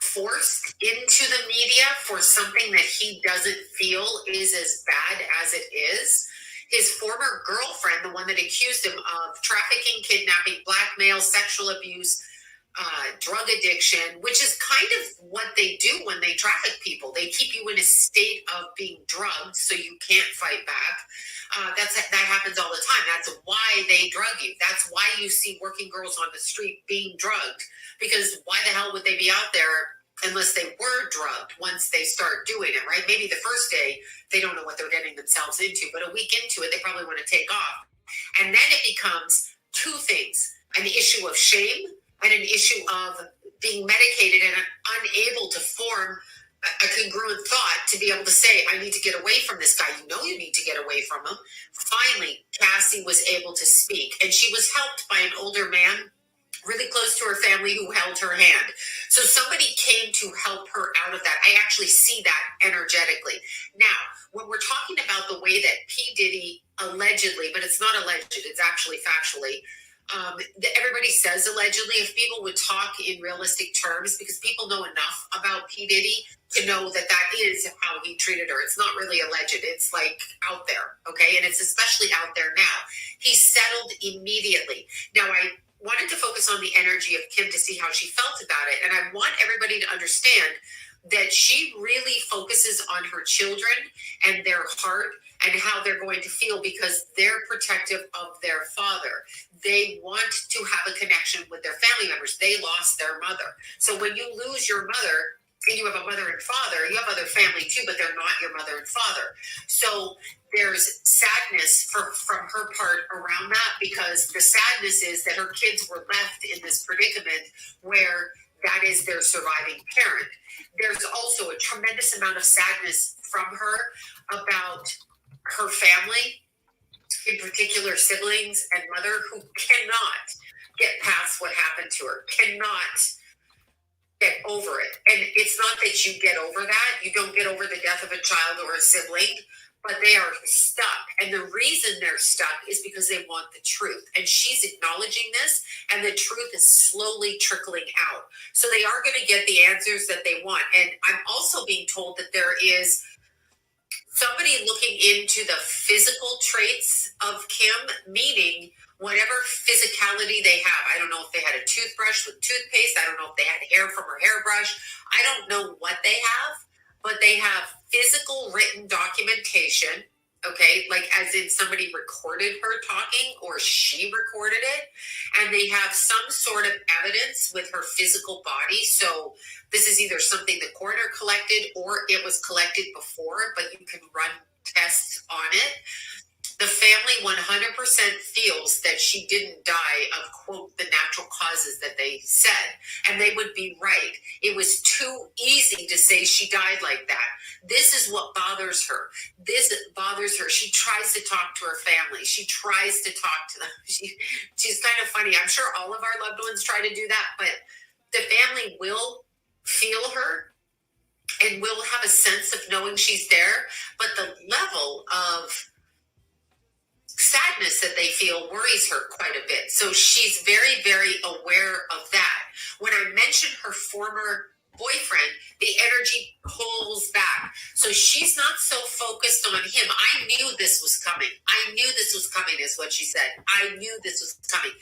forced into the media for something that he doesn't feel is as bad as it is. His former girlfriend, the one that accused him of trafficking, kidnapping, blackmail, sexual abuse, drug addiction, which is kind of what they do when they traffic people. They keep you in a state of being drugged so you can't fight back. That happens all the time. That's why they drug you. That's why you see working girls on the street being drugged, because why the hell would they be out there unless they were drugged once they start doing it, right? Maybe the first day they don't know what they're getting themselves into, but a week into it, they probably want to take off. And then it becomes two things: an issue of shame and an issue of being medicated and unable to form a congruent thought to be able to say, I need to get away from this guy. You know you need to get away from him. Finally, Cassie was able to speak, and she was helped by an older man really close to her family who held her hand. So somebody came to help her out of that. I actually see that energetically. Now, when we're talking about the way that P. Diddy allegedly, but it's not alleged, it's actually factually, everybody says allegedly. If people would talk in realistic terms, because people know enough about P. Diddy to know that that is how he treated her. It's not really alleged. It's like out there, okay? And it's especially out there now. He settled immediately. Now, I wanted to focus on the energy of Kim to see how she felt about it. And I want everybody to understand that she really focuses on her children and their heart and how they're going to feel, because they're protective of their father. They want to have a connection with their family members. They lost their mother. So when you lose your mother and you have a mother and father, you have other family too, but they're not your mother and father. So there's sadness from her part around that, because the sadness is that her kids were left in this predicament where that is their surviving parent. There's also a tremendous amount of sadness from her about her family, in particular siblings and mother, who cannot get past what happened to her, cannot get over it. And it's not that you get over that. You don't get over the death of a child or a sibling, but they are stuck. And the reason they're stuck is because they want the truth. And she's acknowledging this, and the truth is slowly trickling out. So they are going to get the answers that they want. And I'm also being told that there is somebody looking into the physical traits of Kim, meaning whatever physicality they have. I don't know if they had a toothbrush with toothpaste. I don't know if they had hair from her hairbrush. I don't know what they have, but they have physical written documentation, okay? Like as in somebody recorded her talking or she recorded it, and they have some sort of evidence with her physical body. So this is either something the coroner collected or it was collected before, but you can run tests on it. The family 100% feels that she didn't die of, quote, the natural causes that they said. And they would be right. It was too easy to say she died like that. This is what bothers her. This bothers her. She tries to talk to her family. She tries to talk to them. She's kind of funny. I'm sure all of our loved ones try to do that, but the family will feel her and will have a sense of knowing she's there. But the level of sadness that they feel worries her quite a bit. So she's very, very aware of that. When I mentioned her former boyfriend, the energy pulls back. So she's not so focused on him. I knew this was coming. I knew this was coming, is what she said. I knew this was coming.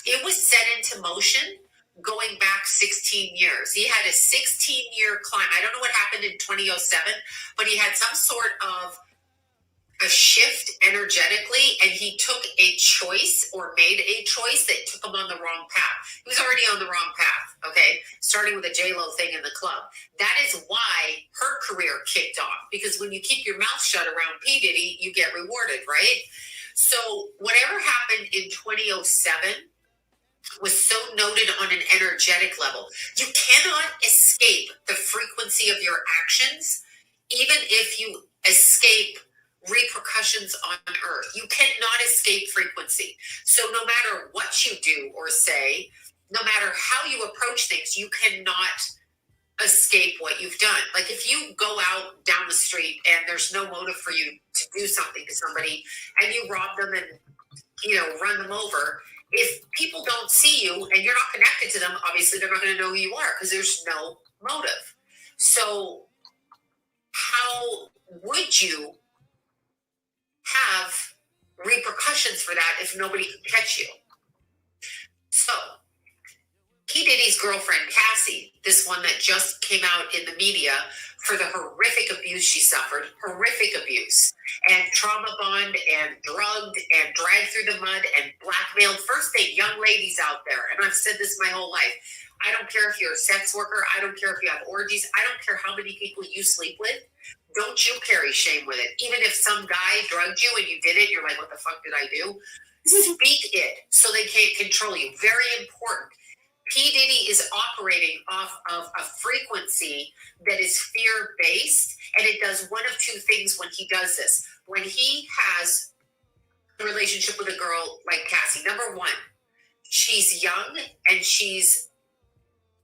It was set into motion going back 16 years. He had a 16-year climb. I don't know what happened in 2007, but he had some sort of a shift energetically, and he took a choice or made a choice that took him on the wrong path. He was already on the wrong path, okay? Starting with a J-Lo thing in the club. That is why her career kicked off, because when you keep your mouth shut around P. Diddy, you get rewarded, right? So whatever happened in 2007 was so noted on an energetic level. You cannot escape the frequency of your actions, even if you escape repercussions on earth. You cannot escape frequency. So no matter what you do or say, no matter how you approach things, you cannot escape what you've done. Like if you go out down the street and there's no motive for you to do something to somebody and you rob them and, you know, run them over, if people don't see you and you're not connected to them, obviously they're not going to know who you are because there's no motive. So how would you have repercussions for that if nobody could catch you? So P. Diddy's girlfriend, Cassie, this one that just came out in the media for the horrific abuse she suffered, horrific abuse, and trauma bond and drugged and dragged through the mud and blackmailed. First thing, young ladies out there, and I've said this my whole life, I don't care if you're a sex worker, I don't care if you have orgies, I don't care how many people you sleep with, don't you carry shame with it. Even if some guy drugged you and you did it, you're like, what the fuck did I do? Speak it so they can't control you. Very important. P. Diddy is operating off of a frequency that is fear-based, and it does one of two things when he does this. When he has a relationship with a girl like Cassie, number one, she's young and she's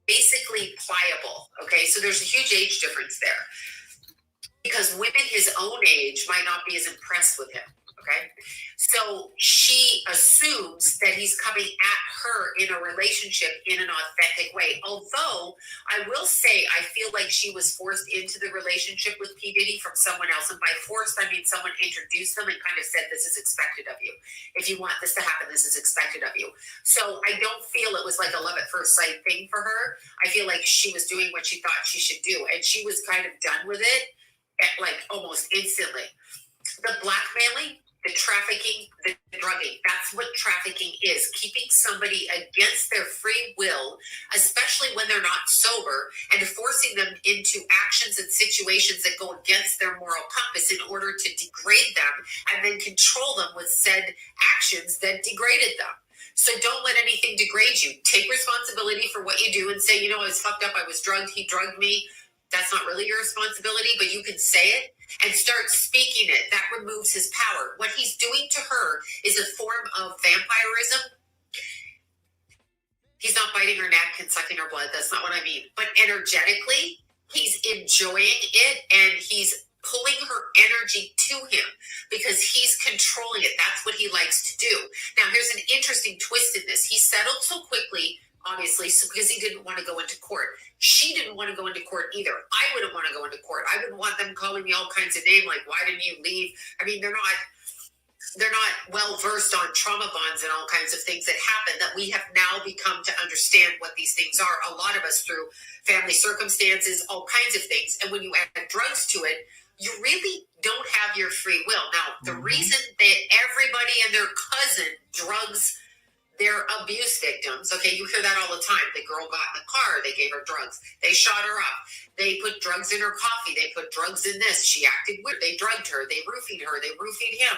basically pliable, okay? So there's a huge age difference there because women his own age might not be as impressed with him. Okay, so she assumes that he's coming at her in a relationship in an authentic way. Although I will say, I feel like she was forced into the relationship with P. Diddy from someone else. And by forced, I mean someone introduced them and kind of said, this is expected of you. If you want this to happen, this is expected of you. So I don't feel it was like a love at first sight thing for her. I feel like she was doing what she thought she should do. And she was kind of done with it at like almost instantly. The blackmailing, the trafficking, the drugging. That's what trafficking is. Keeping somebody against their free will, especially when they're not sober, and forcing them into actions and situations that go against their moral compass in order to degrade them and then control them with said actions that degraded them. So don't let anything degrade you. Take responsibility for what you do and say, you know, I was fucked up. I was drugged. He drugged me. That's not really your responsibility, but you can say it and start speaking it. That removes his power. What he's doing to her is a form of vampirism. He's not biting her neck and sucking her blood. That's not what I mean. But energetically, he's enjoying it and he's pulling her energy to him because he's controlling it. That's what he likes to do. Now, here's an interesting twist in this. He settled so quickly, obviously, because he didn't want to go into court. She didn't want to go into court either. I wouldn't want to go into court. I wouldn't want them calling me all kinds of names like, why didn't you leave? I mean, they're not well versed on trauma bonds and all kinds of things that happen that we have now become to understand what these things are. A lot of us through family circumstances, all kinds of things. And when you add drugs to it, you really don't have your free will. Now, the reason that everybody and their cousin drugs their abuse victims, okay, you hear that all the time. The girl got in the car, they gave her drugs. They shot her up. They put drugs in her coffee. They put drugs in this. She acted weird. They drugged her. They roofied her. They roofied him.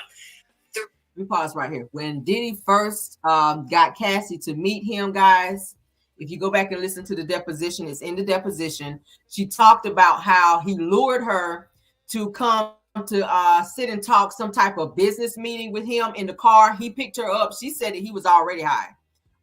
We pause right here. When Diddy first got Cassie to meet him, guys, if you go back and listen to the deposition, it's in the deposition. She talked about how he lured her to come to sit and talk some type of business meeting with him in the car. He picked her up. She said that he was already high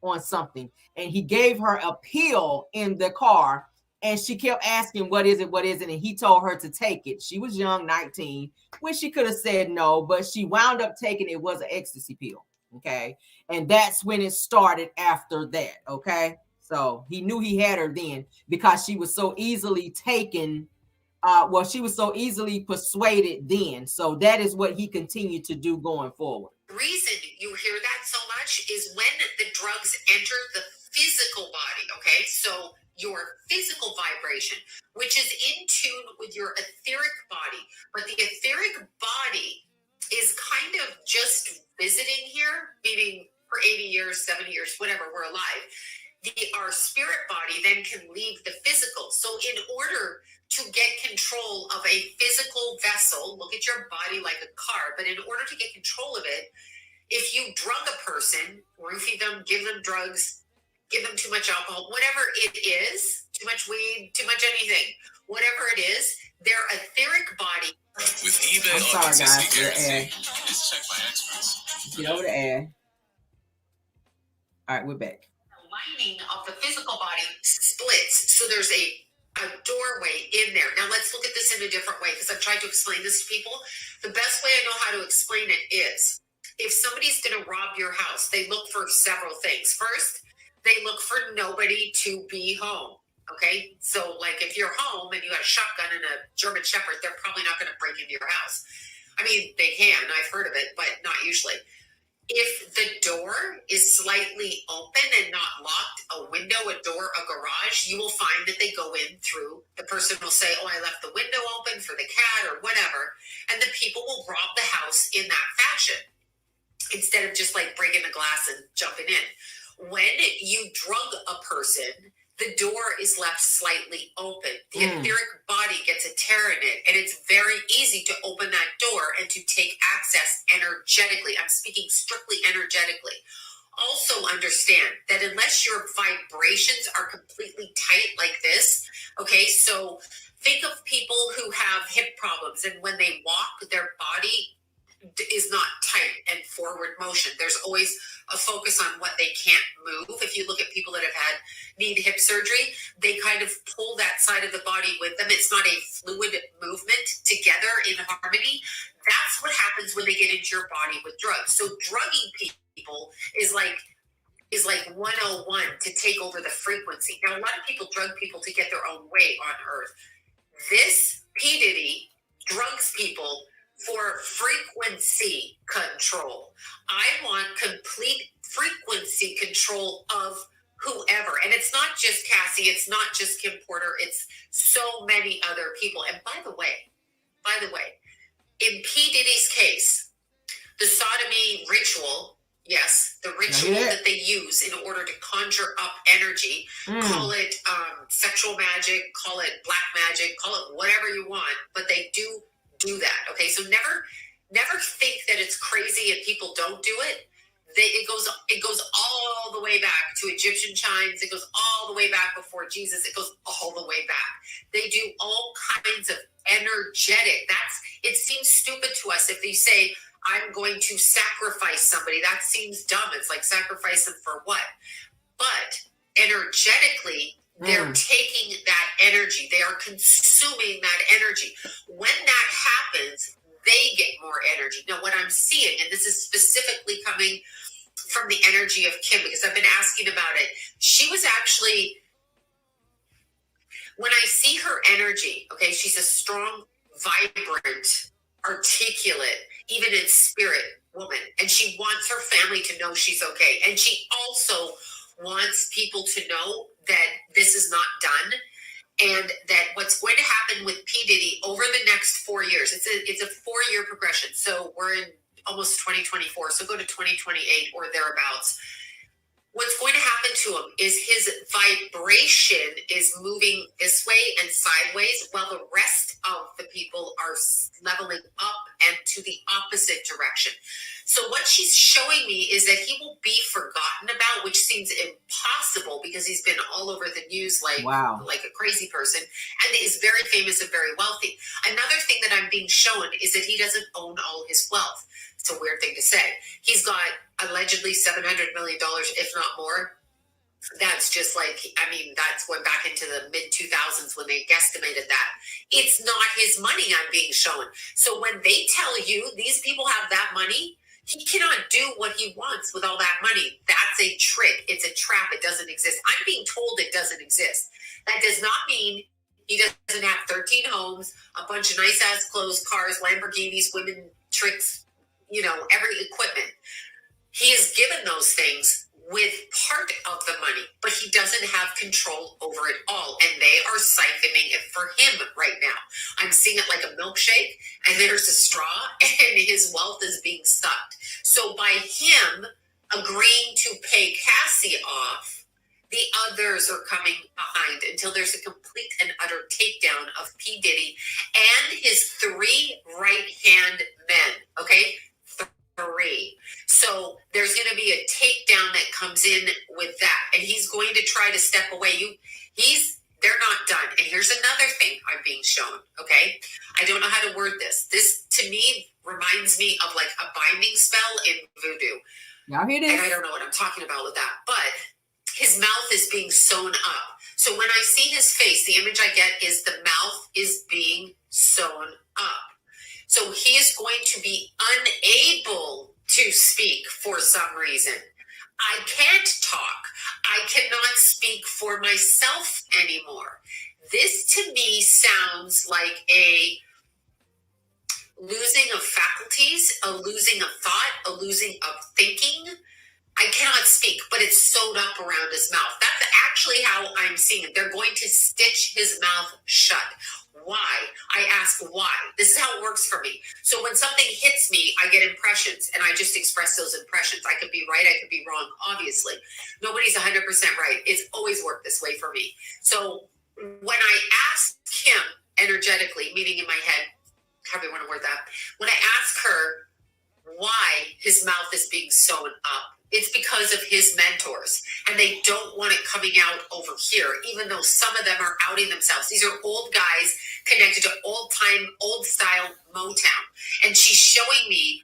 on something, and he gave her a pill in the car, and she kept asking, what is it, and he told her to take it. She was young, 19, when she could have said no, but she wound up taking it. It was an ecstasy pill, okay? And that's when it started after that, okay? So he knew he had her then because she was so easily taken. She was so easily persuaded then. So that is what he continued to do going forward. The reason you hear that so much is when the drugs enter the physical body, okay? So your physical vibration, which is in tune with your etheric body. But the etheric body is kind of just visiting here, meaning for 80 years, 70 years, whatever, we're alive. Our spirit body then can leave the physical. So in order to get control of a physical vessel, look at your body like a car, but in order to get control of it, if you drug a person, roofie them, give them drugs, give them too much alcohol, whatever it is, too much weed, too much anything, whatever it is, their etheric body. With eBay, I'm sorry, guys, for the ad. It's checked by experts. Get over the ad. All right, we're back. Lining of the physical body splits. So there's a doorway in there. Now let's look at this in a different way, because I've tried to explain this to people. The best way I know how to explain it is, if somebody's going to rob your house, they look for several things. First, they look for nobody to be home. Okay, so like if you're home and you got a shotgun and a German Shepherd, they're probably not going to break into your house. I mean, they can. I've heard of it, but not usually. If the door is slightly open and not locked, a window, a door, a garage, you will find that they go in through. The person will say, oh, I left the window open for the cat or whatever. And the people will rob the house in that fashion instead of just like breaking the glass and jumping in. When you drug a person, the door is left slightly open. The etheric body gets a tear in it, and it's very easy to open that door and to take access energetically. I'm speaking strictly energetically. Also understand that unless your vibrations are completely tight like this, okay, so think of people who have hip problems, and when they walk, their body is not tight and forward motion. There's always a focus on what they can't move. If you look at people that have need hip surgery, they kind of pull that side of the body with them. It's not a fluid movement together in harmony. That's what happens when they get into your body with drugs. So drugging people is like 101 to take over the frequency. Now, a lot of people drug people to get their own way on earth. This P. Diddy drugs people for frequency control. I want complete frequency control of whoever. And it's not just Cassie, it's not just Kim Porter, it's so many other people. And by the way, in P. Diddy's case, the sodomy ritual, yes, the ritual that they use in order to conjure up energy, call it sexual magic, call it black magic, call it whatever you want, but they do that. Okay, so never think that it's crazy and people don't do it. It goes all the way back to Egyptian chimes. It goes all the way back before Jesus. It goes all the way back. They do all kinds of energetic. It seems stupid to us if they say, I'm going to sacrifice somebody. That seems dumb. It's like, sacrifice them for what? But energetically, they're taking that energy. They are consuming that energy. When that happens, they get more energy. Now, what I'm seeing, and this is specifically coming from the energy of Kim, because I've been asking about it. She was actually, when I see her energy, okay, she's a strong, vibrant, articulate, even in spirit woman. And she wants her family to know she's okay. And she also wants people to know that this is not done, and that what's going to happen with P. Diddy over the next 4 years, it's a 4-year progression. So we're in almost 2024. So go to 2028 or thereabouts. What's going to happen to him is his vibration is moving this way and sideways, while the rest of the people are leveling up and to the opposite direction. So what she's showing me is that he will be forgotten about, which seems impossible because he's been all over the news like a crazy person, and is very famous and very wealthy. Another thing that I'm being shown is that he doesn't own all his wealth. It's a weird thing to say. He's got allegedly $700 million, if not more. That's just like, I mean, that's going back into the mid-2000s when they guesstimated that. It's not his money I'm being shown. So when they tell you these people have that money, he cannot do what he wants with all that money. That's a trick. It's a trap. It doesn't exist. I'm being told it doesn't exist. That does not mean he doesn't have 13 homes, a bunch of nice-ass clothes, cars, Lamborghinis, women, tricks, every equipment. He is given those things with part of the money, but he doesn't have control over it all. And they are siphoning it for him right now. I'm seeing it like a milkshake, and there's a straw, and his wealth is being sucked. So by him agreeing to pay Cassie off, the others are coming behind until there's a complete and utter takedown of P. Diddy and his 3 right-hand men, okay? 3. So there's going to be a takedown that comes in with that, and he's going to try to step away. They're not done. And here's another thing I'm being shown, okay? I don't know how to word this. This, to me, reminds me of like a binding spell in voodoo. Y'all hear this? And I don't know what I'm talking about with that, but his mouth is being sewn up. So when I see his face, the image I get is the mouth is being sewn up. So he is going to be unable to speak for some reason. I can't talk. I cannot speak for myself anymore. This to me sounds like a losing of faculties, a losing of thought, a losing of thinking. I cannot speak, but it's sewed up around his mouth. That's actually how I'm seeing it. They're going to stitch his mouth shut. Why? I ask why. This is how it works for me. So when something hits me, I get impressions, and I just express those impressions. I could be right, I could be wrong, obviously. Nobody's 100% right. It's always worked this way for me. So when I ask him energetically, meaning in my head, however you want to word that, when I ask her why his mouth is being sewn up, it's because of his mentors, and they don't want it coming out over here, even though some of them are outing themselves. These are old guys connected to old-time, old-style Motown, and she's showing me.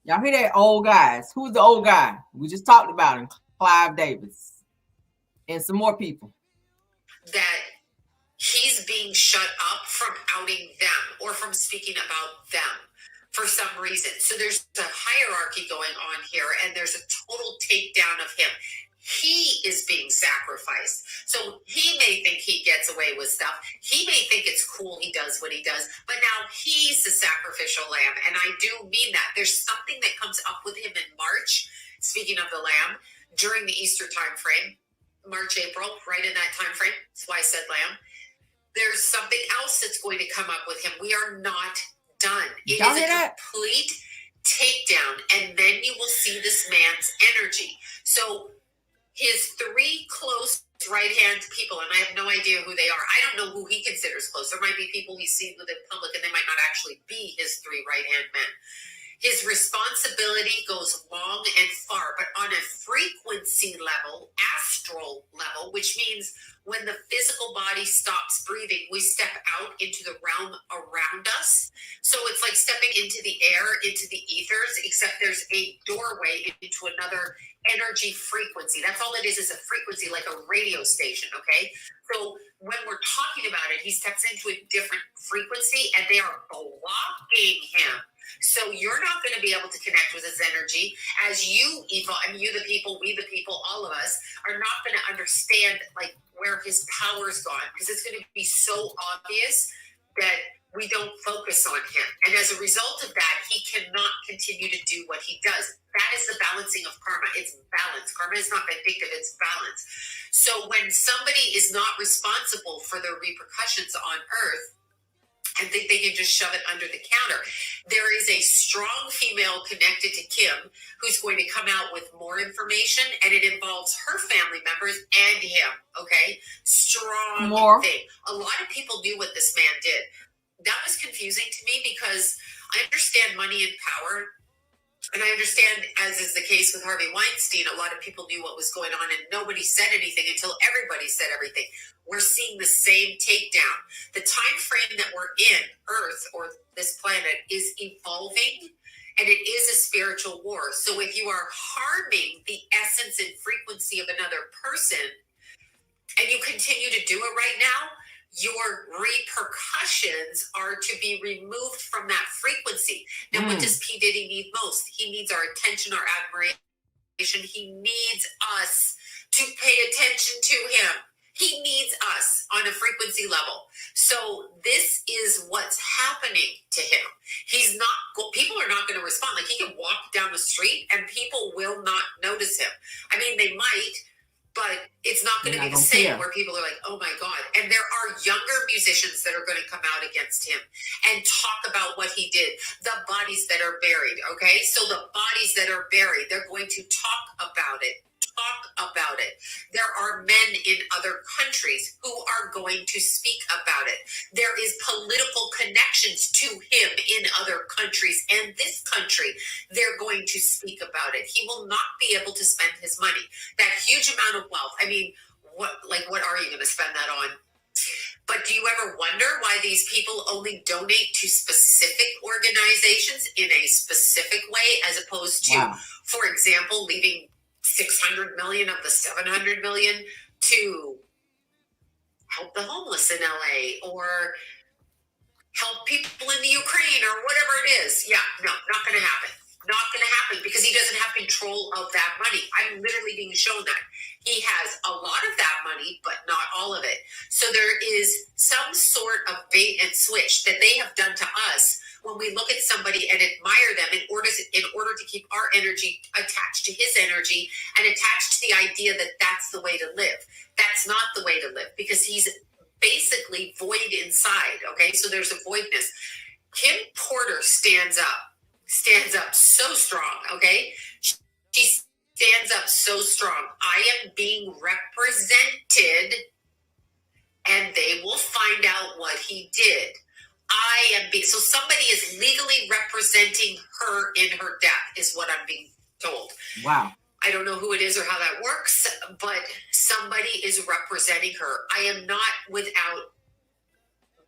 Y'all hear that? Old guys. Who's the old guy? We just talked about him, Clive Davis, and some more people. That he's being shut up from outing them or from speaking about them for some reason. So there's a hierarchy going on here, and there's a total takedown of him. He is being sacrificed. So he may think he gets away with stuff. He may think it's cool he does what he does, but now he's the sacrificial lamb. And I do mean that. There's something that comes up with him in March, speaking of the lamb, during the Easter time frame, March, April, right in that time frame. That's why I said lamb. There's something else that's going to come up with him. We are not done. It is a complete takedown, and then you will see this man's energy. So his three close right-hand people, and I have no idea who they are. I don't know who he considers close. There might be people he's seen with in public, and they might not actually be his three right-hand men. His responsibility goes long and far, but on a frequency level, astral level, which means when the physical body stops breathing, we step out into the realm around us. So it's like stepping into the air, into the ethers, except there's a doorway into another energy frequency. That's all it is a frequency, like a radio station, okay? So when we're talking about it, he steps into a different frequency, and they are blocking him. So you're not going to be able to connect with his energy as you evolve. I mean, you, the people, we, the people, all of us are not going to understand like where his power's gone, because it's going to be so obvious that we don't focus on him. And as a result of that, he cannot continue to do what he does. That is the balancing of karma. It's balance. Karma is not vindictive, it's balance. So when somebody is not responsible for their repercussions on earth, and think they can just shove it under the counter, there is a strong female connected to Kim who's going to come out with more information, and it involves her family members and him, okay? Strong thing. A lot of people knew what this man did. That was confusing to me because I understand money and power, and I understand, as is the case with Harvey Weinstein, a lot of people knew what was going on, and nobody said anything until everybody said everything. We're seeing the same takedown. The time frame that we're in, Earth or this planet, is evolving, and it is a spiritual war. So if you are harming the essence and frequency of another person, and you continue to do it right now, your repercussions are to be removed from that frequency. Now, what does P. Diddy need most? He needs our attention, our admiration. He needs us to pay attention to him. He needs us on a frequency level. So this is what's happening to him. He's not, people are not going to respond. Like, he can walk down the street and people will not notice him. I mean, they might, but it's not going to be the same where people are like, oh my God. And there are younger musicians that are going to come out against him and talk about what he did. The bodies that are buried, okay? So the bodies that are buried, they're going to talk about it. Talk about it. There are men in other countries who are going to speak about it. There is political connections to him in other countries and this country. They're going to speak about it. He will not be able to spend his money. That huge amount of wealth. I mean, what are you going to spend that on? But do you ever wonder why these people only donate to specific organizations in a specific way, as opposed to, for example, leaving 600 million of the 700 million to help the homeless in LA or help people in the Ukraine or whatever it is. Yeah, no, not going to happen. Not going to happen because he doesn't have control of that money. I'm literally being shown that. He has a lot of that money, but not all of it. So there is some sort of bait and switch that they have done to us when we look at somebody and admire them in order to keep our energy attached to his energy and attached to the idea that that's the way to live. That's not the way to live because he's basically void inside. Okay, so there's a voidness. Kim Porter stands up so strong. Okay, she stands up so strong. I am being represented, and they will find out what he did. So somebody is legally representing her in her death, is what I'm being told. Wow. I don't know who it is or how that works, but somebody is representing her. I am not without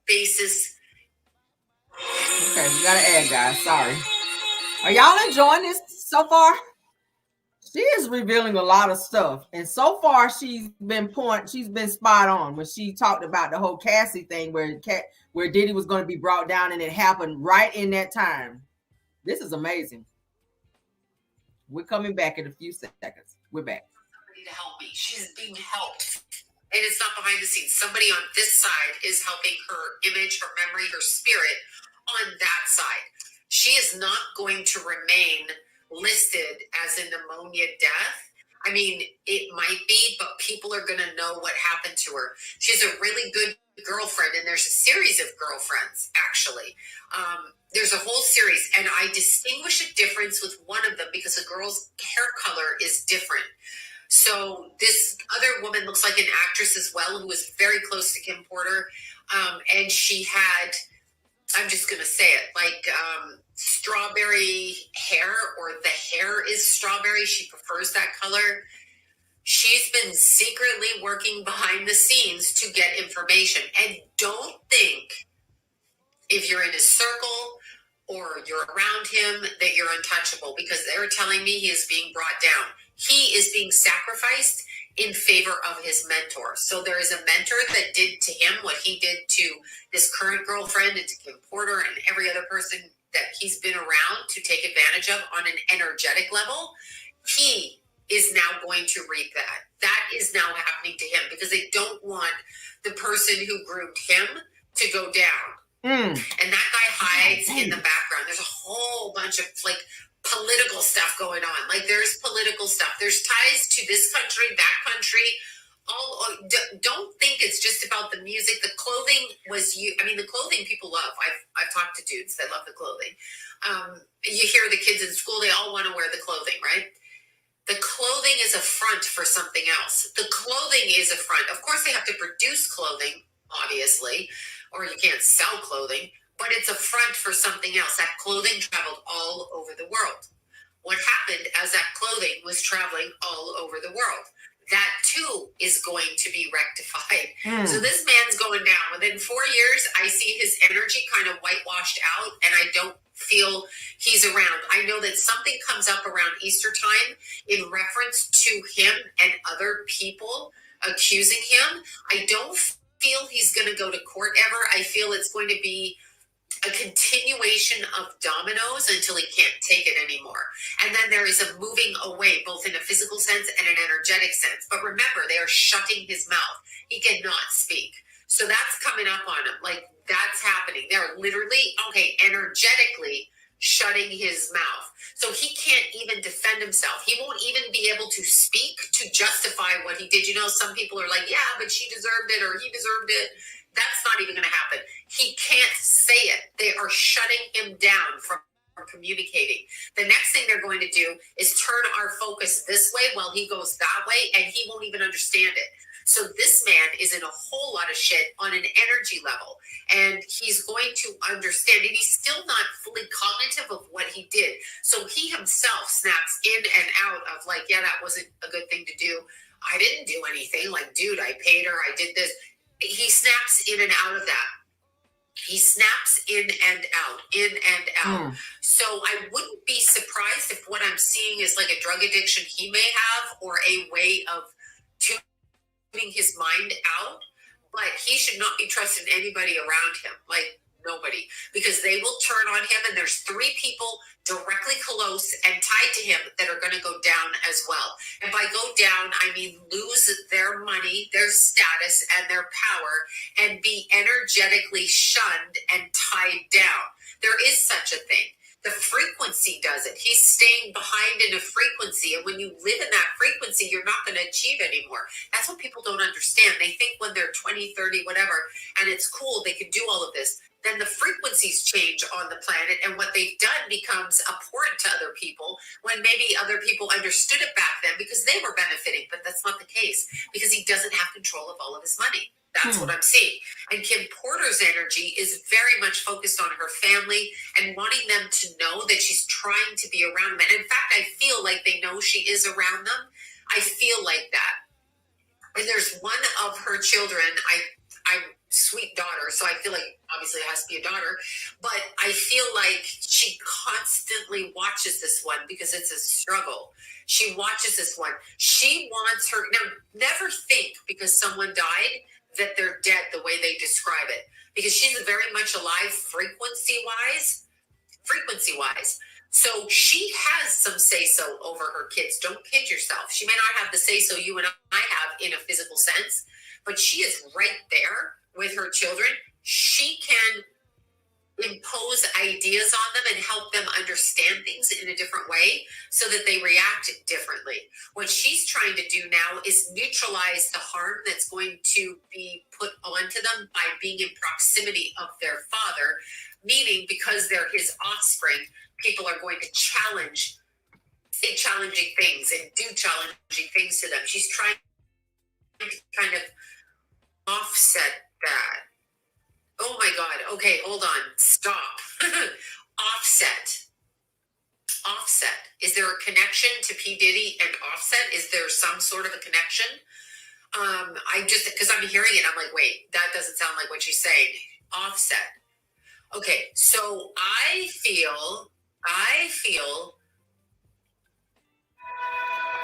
basis. Okay, we got to add, guys. Sorry. Are y'all enjoying this so far? She is revealing a lot of stuff. And so far, she's been spot on when she talked about the whole Cassie thing where Diddy was going to be brought down and it happened right in that time. This is amazing. We're coming back in a few seconds. We're back. Somebody to help me. She's being helped. And it's not behind the scenes. Somebody on this side is helping her image, her memory, her spirit on that side. She is not going to remain listed as a pneumonia death. I mean, it might be, but people are going to know what happened to her. She's a really good girlfriend, and there's a series of girlfriends, actually. There's a whole series, and I distinguish a difference with one of them because the girl's hair color is different. So this other woman looks like an actress as well who was very close to Kim Porter, and she had, I'm just going to say it, like strawberry hair, or the hair is strawberry. She prefers that color. She's been secretly working behind the scenes to get information. And don't think if you're in his circle or you're around him that you're untouchable, because they're telling me he is being brought down. He is being sacrificed in favor of his mentor. So there is a mentor that did to him what he did to his current girlfriend and to Kim Porter and every other person that he's been around to take advantage of on an energetic level. He is now going to reap that. That is now happening to him because they don't want the person who groomed him to go down. And that guy hides in the background. There's a whole bunch of like political stuff going on. Like there's political stuff. There's ties to this country, that country. Don't think it's just about the music. The clothing was the clothing people love. I've talked to dudes that love the clothing. You hear the kids in school, they all want to wear the clothing, right? The clothing is a front for something else. The clothing is a front. Of course, they have to produce clothing, obviously, or you can't sell clothing, but it's a front for something else. That clothing traveled all over the world. What happened as that clothing was traveling all over the world? That too is going to be rectified. So this man's going down. Within 4 years, I see his energy kind of whitewashed out, and I don't feel he's around. I know that something comes up around Easter time in reference to him and other people accusing him. I don't feel he's going to go to court ever. I feel it's going to be a continuation of dominoes until he can't take it anymore. And then there is a moving away, both in a physical sense and an energetic sense. But remember, they are shutting his mouth. He cannot speak. So that's coming up on him. Like, that's happening. They're literally, energetically shutting his mouth. So he can't even defend himself. He won't even be able to speak to justify what he did. You know, some people are like, yeah, but she deserved it or he deserved it. That's not even going to happen. He can't say it. They are shutting him down from communicating. The next thing they're going to do is turn our focus this way while he goes that way, and he won't even understand it. So this man is in a whole lot of shit on an energy level, and he's going to understand it. He's still not fully cognitive of what he did. So he himself snaps in and out of like, yeah, that wasn't a good thing to do. I didn't do anything. Like, dude, I paid her. I did this. He snaps in and out of that. He snaps in and out, in and out. So I wouldn't be surprised if what I'm seeing is like a drug addiction he may have, or a way of tuning his mind out. But he should not be trusting anybody around him, like nobody, because they will turn on him. And there's 3 people directly close and tied to him that are going to go down as well. And by go down, I mean lose their money, their status, and their power, and be energetically shunned and tied down. There is such a thing. The frequency does it. He's staying behind in a frequency. And when you live in that frequency, you're not going to achieve anymore. That's what people don't understand. They think when they're 20, 30, whatever, and it's cool, they can do all of this. Then the frequencies change on the planet, and what they've done becomes abhorrent to other people, when maybe other people understood it back then because they were benefiting. But that's not the case, because he doesn't have control of all of his money. That's what I'm seeing. And Kim Porter's energy is very much focused on her family and wanting them to know that she's trying to be around them. And in fact, I feel like they know she is around them. I feel like that. And there's one of her children, I'm sweet daughter, so I feel like obviously it has to be a daughter, but I feel like she constantly watches this one because it's a struggle. She watches this one. She wants her, now never think because someone died that they're dead the way they describe it, because she's very much alive frequency-wise. So she has some say-so over her kids. Don't kid yourself. She may not have the say-so you and I have in a physical sense, but she is right there with her children. She can impose ideas on them and help them understand things in a different way so that they react differently. What she's trying to do now is neutralize the harm that's going to be put onto them by being in proximity of their father, meaning because they're his offspring, people are going to say challenging things and do challenging things to them. She's trying to kind of offset that. Oh my God. Okay, hold on. Stop. Offset. Is there a connection to P. Diddy and Offset? Is there some sort of a connection? Because I'm hearing it, I'm like, wait, that doesn't sound like what she's saying. Offset. Okay, so I feel.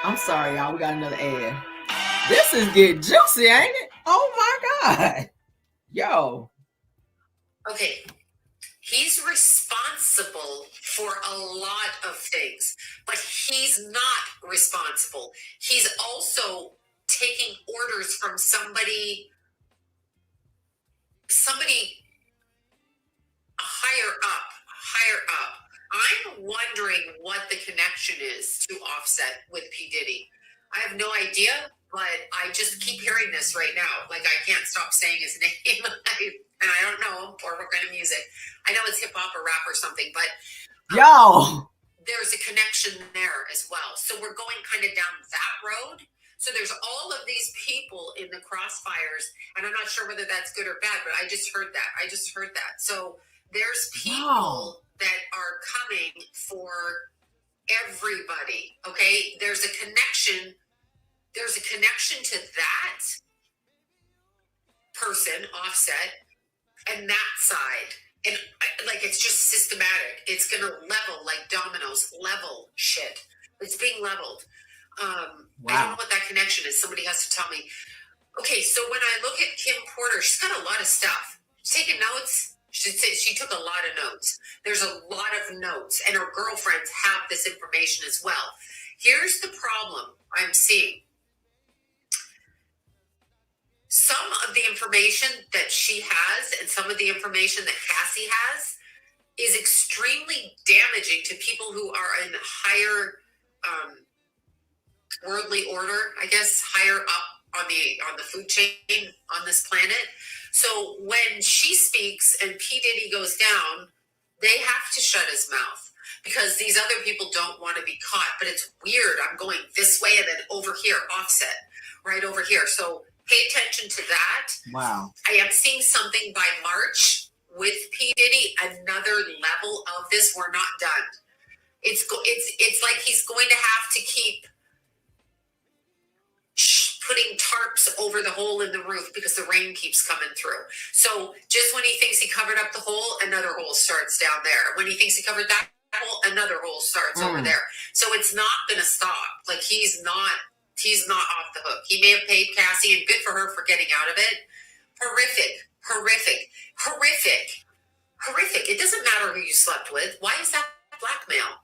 I'm sorry, y'all. We got another ad. This is getting juicy, ain't it? Oh my God. Yo. Okay. He's responsible for a lot of things, but he's not responsible. He's also taking orders from somebody higher up. I'm wondering what the connection is to Offset with P. Diddy. I have no idea, but I just keep hearing this right now. Like, I can't stop saying his name. And I don't know him or what kind of music. I know it's hip hop or rap or something, but there's a connection there as well. So we're going kind of down that road. So there's all of these people in the crossfires, and I'm not sure whether that's good or bad, but I just heard that. So there's people that are coming for everybody. Okay, there's a connection to that person, Offset, and that side. And like, it's just systematic. It's gonna level like dominoes. Level shit. It's being leveled. I don't know what that connection is. Somebody has to tell me. Okay, so when I look at Kim Porter, she's got a lot of stuff. She's taking notes. She took a lot of notes. There's a lot of notes, and her girlfriends have this information as well. Here's the problem I'm seeing. Some of the information that she has and some of the information that Cassie has is extremely damaging to people who are in higher worldly order, I guess, higher up on the food chain on this planet. So when she speaks and P. Diddy goes down, they have to shut his mouth because these other people don't want to be caught. But it's weird. I'm going this way and then over here, Offset, right over here. So pay attention to that. Wow. I am seeing something by March with P. Diddy, another level of this. We're not done. It's like he's going to have to keep putting tarps over the hole in the roof because the rain keeps coming through. So just when he thinks he covered up the hole, another hole starts down there. When he thinks he covered that hole, another hole starts over there. So it's not going to stop. Like, he's not off the hook. He may have paid Cassie, and good for her for getting out of it. Horrific. It doesn't matter who you slept with. Why is that blackmail?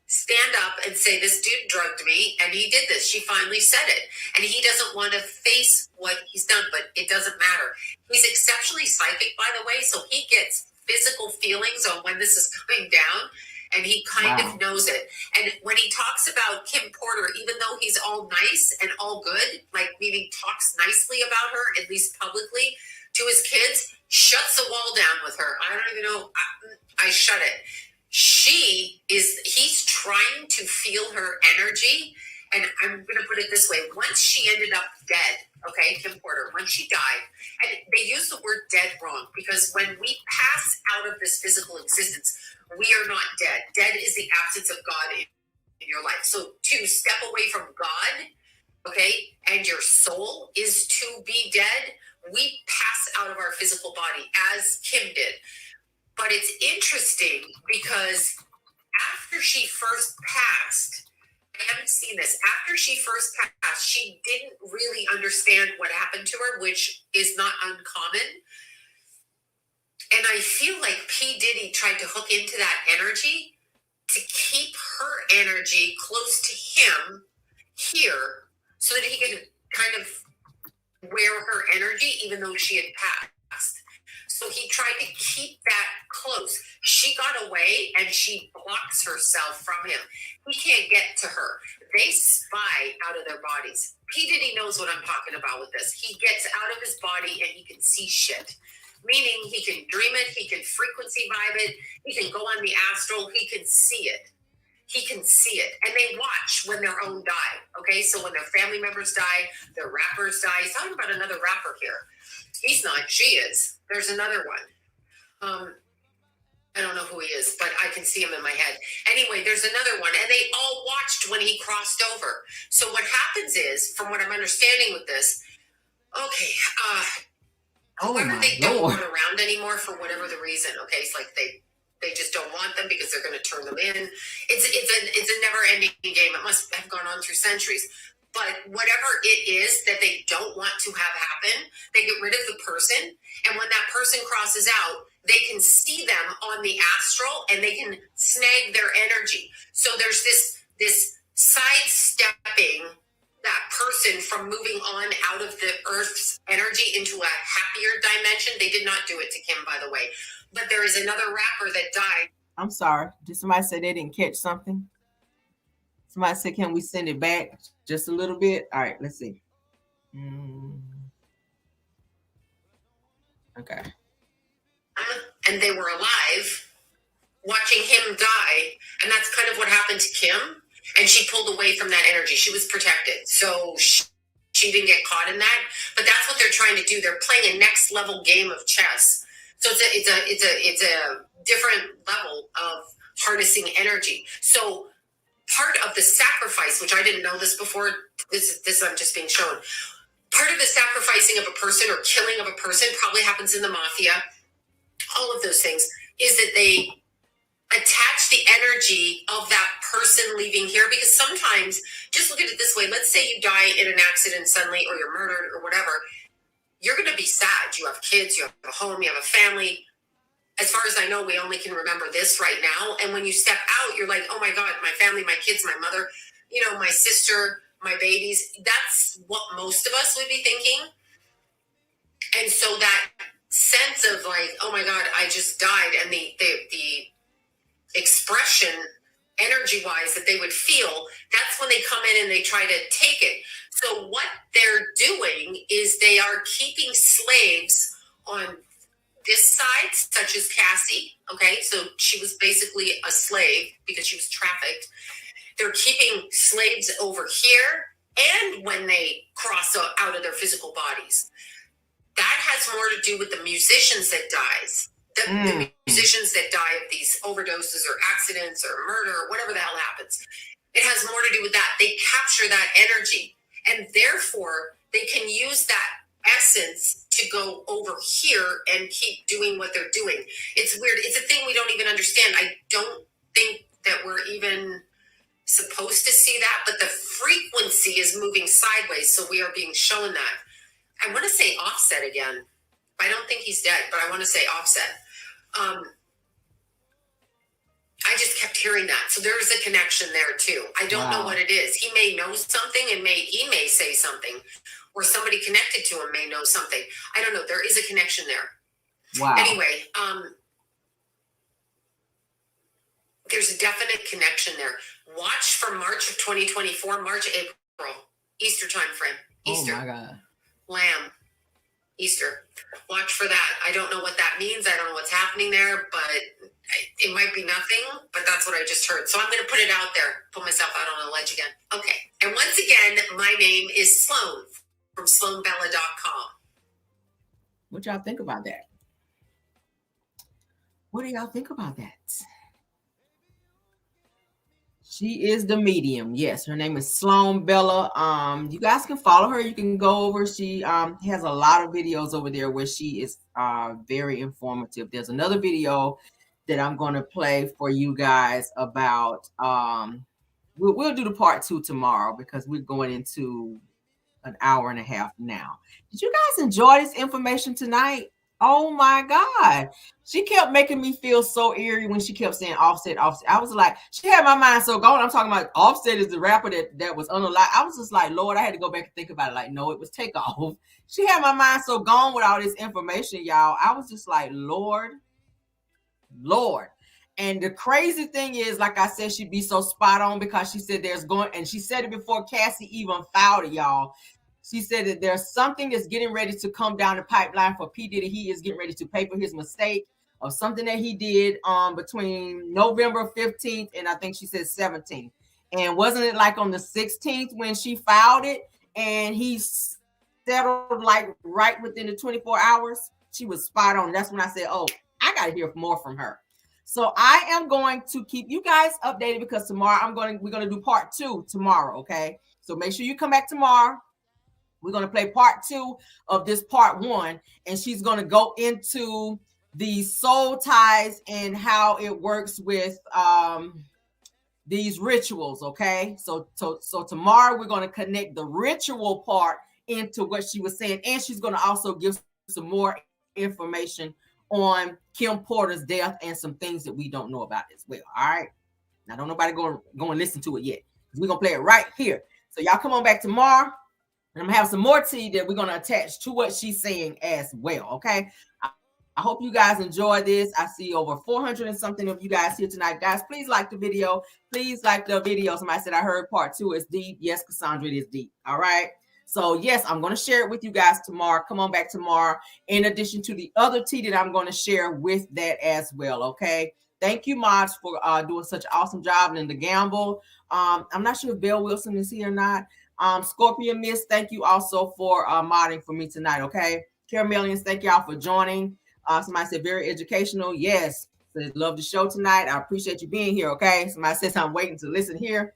Stand up and say, this dude drugged me and he did this. She finally said it. And he doesn't want to face what he's done, but it doesn't matter. He's exceptionally psychic, by the way, so he gets physical feelings on when this is coming down, and he kind of knows it. And when he talks about Kim Porter, even though he's all nice and all good, like meaning talks nicely about her, at least publicly, to his kids, shuts the wall down with her. I don't even know. I shut it. He's trying to feel her energy. And I'm going to put it this way. Once she ended up dead, okay, Kim Porter, when she died, and they use the word dead wrong, because when we pass out of this physical existence, we are not dead. Dead is the absence of God in your life. So to step away from God, okay, and your soul is to be dead, we pass out of our physical body, as Kim did. But it's interesting because after she first passed, I haven't seen this. After she first passed, she didn't really understand what happened to her, which is not uncommon. And I feel like P. Diddy tried to hook into that energy to keep her energy close to him here so that he could kind of wear her energy even though she had passed. So he tried to keep that close. She got away and she blocks herself from him. He can't get to her. They spy out of their bodies. P. Diddy knows what I'm talking about with this. He gets out of his body and he can see shit. Meaning he can dream it, he can frequency vibe it, he can go on the astral, he can see it. He can see it. And they watch when their own die. Okay, so when their family members die, their rappers die. He's talking about another rapper here. He's not, she is. There's another one. I don't know who he is, but I can see him in my head. Anyway, there's another one. And they all watched when he crossed over. So what happens is, from what I'm understanding with this, okay, whoever they don't want around anymore for whatever the reason, okay, it's like they just don't want them because they're going to turn them in. It's a never-ending game. It must have gone on through centuries. But whatever it is that they don't want to have happen, they get rid of the person. And when that person crosses out, they can see them on the astral and they can snag their energy. So there's this sidestepping that person from moving on out of the Earth's energy into a happier dimension. They did not do it to Kim, by the way. But there is another rapper that died. I'm sorry. Did somebody say they didn't catch something? Somebody said, can we send it back just a little bit? All right, let's see. Okay. And they were alive watching him die. And that's kind of what happened to Kim. And she pulled away from that energy. She was protected. So she didn't get caught in that. But that's what they're trying to do. They're playing a next level game of chess. So it's a different level of harnessing energy. So part of the sacrifice, which I didn't know this before, this I'm just being shown. Part of the sacrificing of a person or killing of a person probably happens in the mafia. All of those things is that they attach the energy of that person leaving here, because sometimes, just look at it this way, let's say you die in an accident suddenly, or you're murdered or whatever, you're going to be sad. You have kids, you have a home, you have a family. As far as I know, we only can remember this right now. And when you step out, you're like, oh my God, my family, my kids, my mother, my sister, my babies. That's what most of us would be thinking. And so that sense of like, oh my God, I just died. And the expression energy-wise that they would feel, that's when they come in and they try to take it. So what they're doing is they are keeping slaves on this side, such as Cassie, okay? So she was basically a slave because she was trafficked. They're keeping slaves over here and when they cross out of their physical bodies. That has more to do with the musicians that dies. The musicians that die of these overdoses or accidents or murder or whatever the hell happens. It has more to do with that. They capture that energy, and therefore they can use that essence to go over here and keep doing what they're doing. It's weird. It's a thing we don't even understand. I don't think that we're even supposed to see that, but the frequency is moving sideways, so we are being shown that. I want to say Offset again. I don't think he's dead, but I want to say Offset. I just kept hearing that. So there's a connection there too. I don't know what it is. He may know something and he may say something, or somebody connected to him may know something. I don't know. There is a connection there. Wow. Anyway, there's a definite connection there. Watch for March of 2024, March, April, Easter time frame. Easter. Oh my God. Lamb. Easter. Watch for that. I don't know what that means. I don't know what's happening there, but it might be nothing, but that's what I just heard. So I'm going to put it out there, put myself out on a ledge again. Okay. And once again, my name is Sloan from SloanBella.com. What y'all think about that? What do y'all think about that? She is the medium. Yes, her name is Sloan Bella. You guys can follow her. You can go over. She has a lot of videos over there where she is very informative. There's another video that I'm going to play for you guys about. We'll do the part 2 tomorrow because we're going into an hour and a half now. Did you guys enjoy this information tonight? Oh my God. She kept making me feel so eerie when she kept saying Offset, Offset. I was like, she had my mind so gone. I'm talking about Offset is the rapper that was unalive. I was just like, Lord, I had to go back and think about it. Like, no, it was Takeoff. She had my mind so gone with all this information, y'all. I was just like, Lord. And the crazy thing is, like I said, she'd be so spot on because she said and she said it before Cassie even filed it, y'all. She said that there's something that's getting ready to come down the pipeline for P. Diddy. He is getting ready to pay for his mistake of something that he did between November 15th and I think she said 17th. And wasn't it like on the 16th when she filed it and he settled like right within the 24 hours? She was spot on. That's when I said, oh, I got to hear more from her. So I am going to keep you guys updated because tomorrow we're going to do part 2 tomorrow. Okay. So make sure you come back tomorrow. We're going to play part 2 of this part 1, and she's going to go into the soul ties and how it works with these rituals, okay? So tomorrow we're going to connect the ritual part into what she was saying, and she's going to also give some more information on Kim Porter's death and some things that we don't know about as well, all right? Now, don't nobody go and listen to it yet. We're going to play it right here. So y'all come on back tomorrow. And I'm going to have some more tea that we're going to attach to what she's saying as well, okay? I hope you guys enjoy this. I see over 400 and something of you guys here tonight. Guys, please like the video. Please like the video. Somebody said, I heard part 2 is deep. Yes, Cassandra, it is deep, all right? So, yes, I'm going to share it with you guys tomorrow. Come on back tomorrow, in addition to the other tea that I'm going to share with that as well, okay? Thank you, mods, for doing such an awesome job. And the gamble, I'm not sure if Bill Wilson is here or not. Scorpion Miss, thank you also for modding for me tonight, okay? Caramelians, thank y'all for joining. Somebody said very educational. Yes, said love the show tonight. I appreciate you being here, okay? Somebody says I'm waiting to listen here.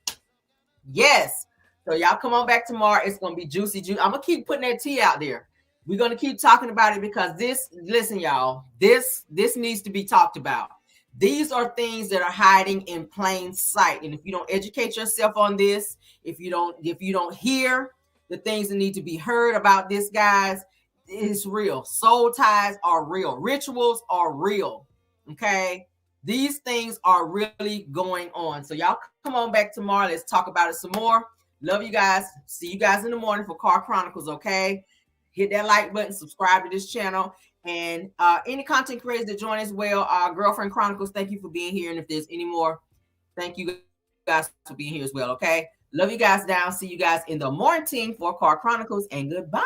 Yes. So y'all come on back tomorrow. It's going to be juicy. I'm going to keep putting that tea out there. We're going to keep talking about it because listen, y'all, this needs to be talked about. These are things that are hiding in plain sight. And if you don't educate yourself on this, if you don't hear the things that need to be heard about this, guys, it's real. Soul ties are real. Rituals are real. Okay. These things are really going on. So y'all come on back tomorrow. Let's talk about it some more. Love you guys. See you guys in the morning for Car Chronicles. Okay. Hit that like button, subscribe to this channel. And any content creators that join as well, Girlfriend Chronicles, thank you for being here. And if there's any more, thank you guys for being here as well, okay? Love you guys down. See you guys in the morning for Car Chronicles, and goodbye.